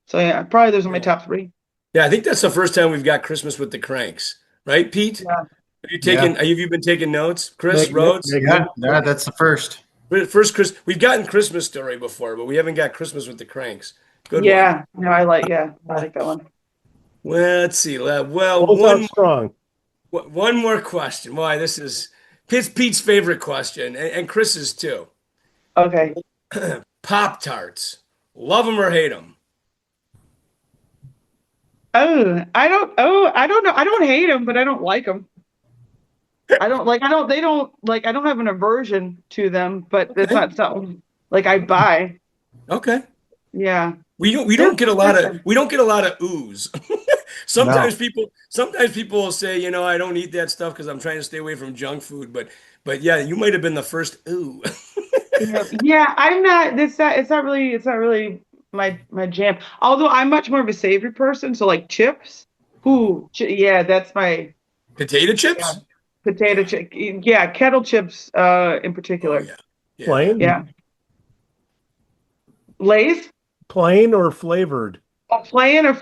So yeah, probably those are my Cool. top three. Yeah, I think that's the first time we've got Christmas with the Cranks, right, Pete? Yeah. Yeah, Have you been taking notes? Chris, Make, make, Rhodes? make yeah, note. yeah. That's the first. First Chris, we've gotten Christmas Story before, but we haven't got Christmas with the Cranks. Good one. Yeah. No, I like that one. Well, let's see. Well, Close out strong. one more question. Why, this is Pete's favorite question, and Chris's too. Okay. Pop Tarts. Love them or hate them? I don't know. I don't hate them, but I don't like them. I don't have an aversion to them, but it's not something like I buy. Okay. Yeah. We don't get a lot of ooze. Sometimes people will say, I don't eat that stuff because I'm trying to stay away from junk food, but yeah, you might have been the first ooh. Yeah, I'm not. It's not really my jam. Although I'm much more of a savory person, so like chips. Ooh, yeah, that's my Potato chips? Yeah, potato chip. Yeah, kettle chips in particular. Oh, yeah. Plain? Yeah. Lay's? Plain or flavored? Oh, plain or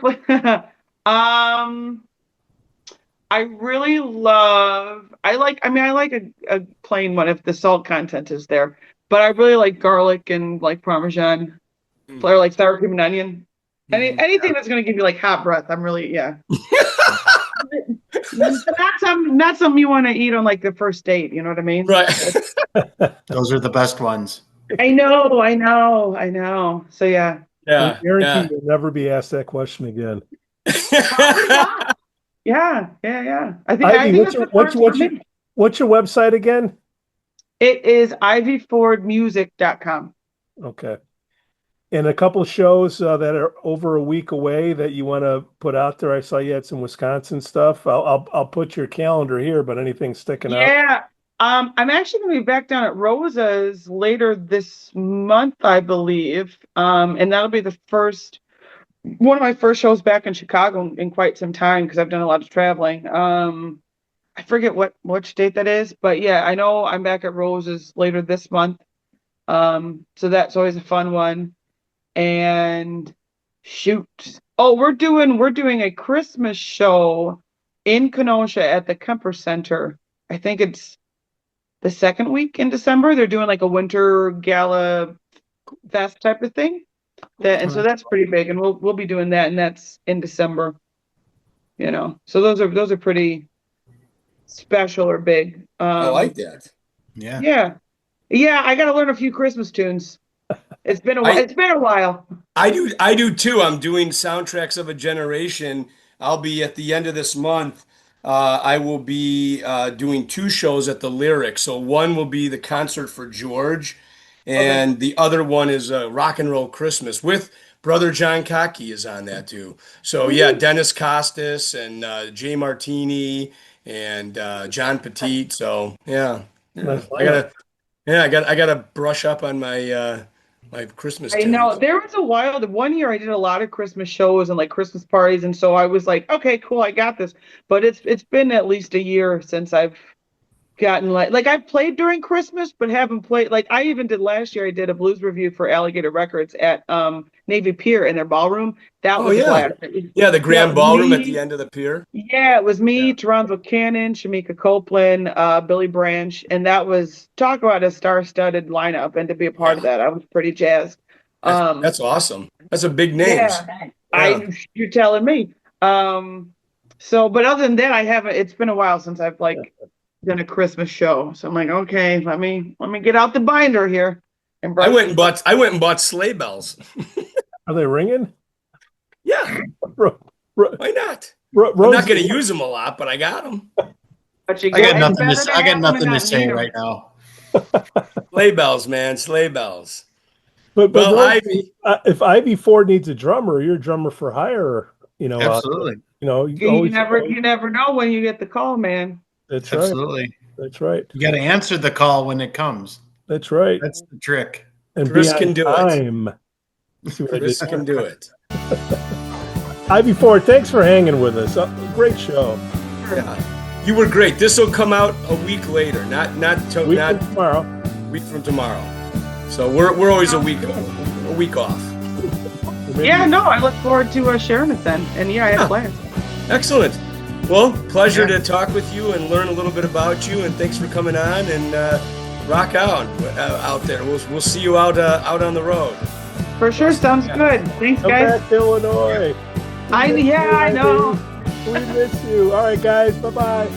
I really love. I like a plain one if the salt content is there. But I really like garlic and like Parmesan, or like sour cream and onion. Anything that's gonna give you like hot breath. I'm really not something you want to eat on like the first date. You know what I mean? Right. Those are the best ones. I know. So yeah. I guarantee you'll never be asked that question again. Yeah. I think Ivy, that's the first for me. what's your website again? It is ivyfordmusic.com. Okay. And a couple of shows that are over a week away that you want to put out there. I saw you had some Wisconsin stuff. I'll put your calendar here, but anything sticking out? Yeah. I'm actually going to be back down at Rosa's later this month, I believe. And that'll be one of my first shows back in Chicago in quite some time because I've done a lot of traveling. I forget which date that is, but yeah, I know I'm back at Rosa's later this month. So that's always a fun one. And shoot. Oh, we're doing a Christmas show in Kenosha at the Kemper Center. I think it's the second week in December. They're doing like a winter gala fest type of thing. So that's pretty big, and we'll be doing that, and that's in December. So those are pretty special or big. I like that. Yeah. I got to learn a few Christmas tunes. It's been a while. I do too. I'm doing Soundtracks of a Generation. I'll be at the end of this month. I will be doing 2 shows at the Lyric. So one will be the concert for George, and the other one is Rock and Roll Christmas with Brother John Cockey is on that too. So yeah, Dennis Costas and Jay Martini and John Petit. So yeah. I gotta brush up on my my Christmas tunes. I know there was a while. The one year I did a lot of Christmas shows and like Christmas parties, and so I was like, okay, cool, I got this. But it's been at least a year since I've gotten like I've played during Christmas, but haven't played. Like I even did last year. I did a blues review for Alligator Records at Navy Pier in their ballroom. That was a blast. Yeah, the Grand Ballroom at the end of the pier. Yeah, it was me, Toronto Cannon, Shamika Copeland, Billy Branch, and that was talk about a star-studded lineup. And to be a part of that, I was pretty jazzed. That's awesome. That's a big names. Yeah. You're telling me. So, but other than that, I haven't. It's been a while since I've done a Christmas show. So I'm like, okay, let me get out the binder here. And I went and bought sleigh bells. Are they ringing? Yeah. Why not? I'm not going to use them a lot, but I got them. But I got nothing to say right now. Sleigh bells, man. Sleigh bells. But Ivy, if Ivy Ford needs a drummer, you're a drummer for hire. Absolutely. You never know when you get the call, man. That's right. Absolutely. That's right. You got to answer the call when it comes. That's right. That's the trick. And Chris can do it. Chris can do it. Ivy Ford, thanks for hanging with us. Great show. Yeah, you were great. This will come out a week later, not tomorrow. Week from tomorrow. So we're always a week off. Yeah, no, I look forward to sharing it then. And I have plans. Excellent. Well, pleasure to talk with you and learn a little bit about you. And thanks for coming on and rock out there. We'll see you out on the road. For sure, sounds good. Thanks, Come guys. back to Illinois. I know. We miss you. All right, guys. Bye-bye.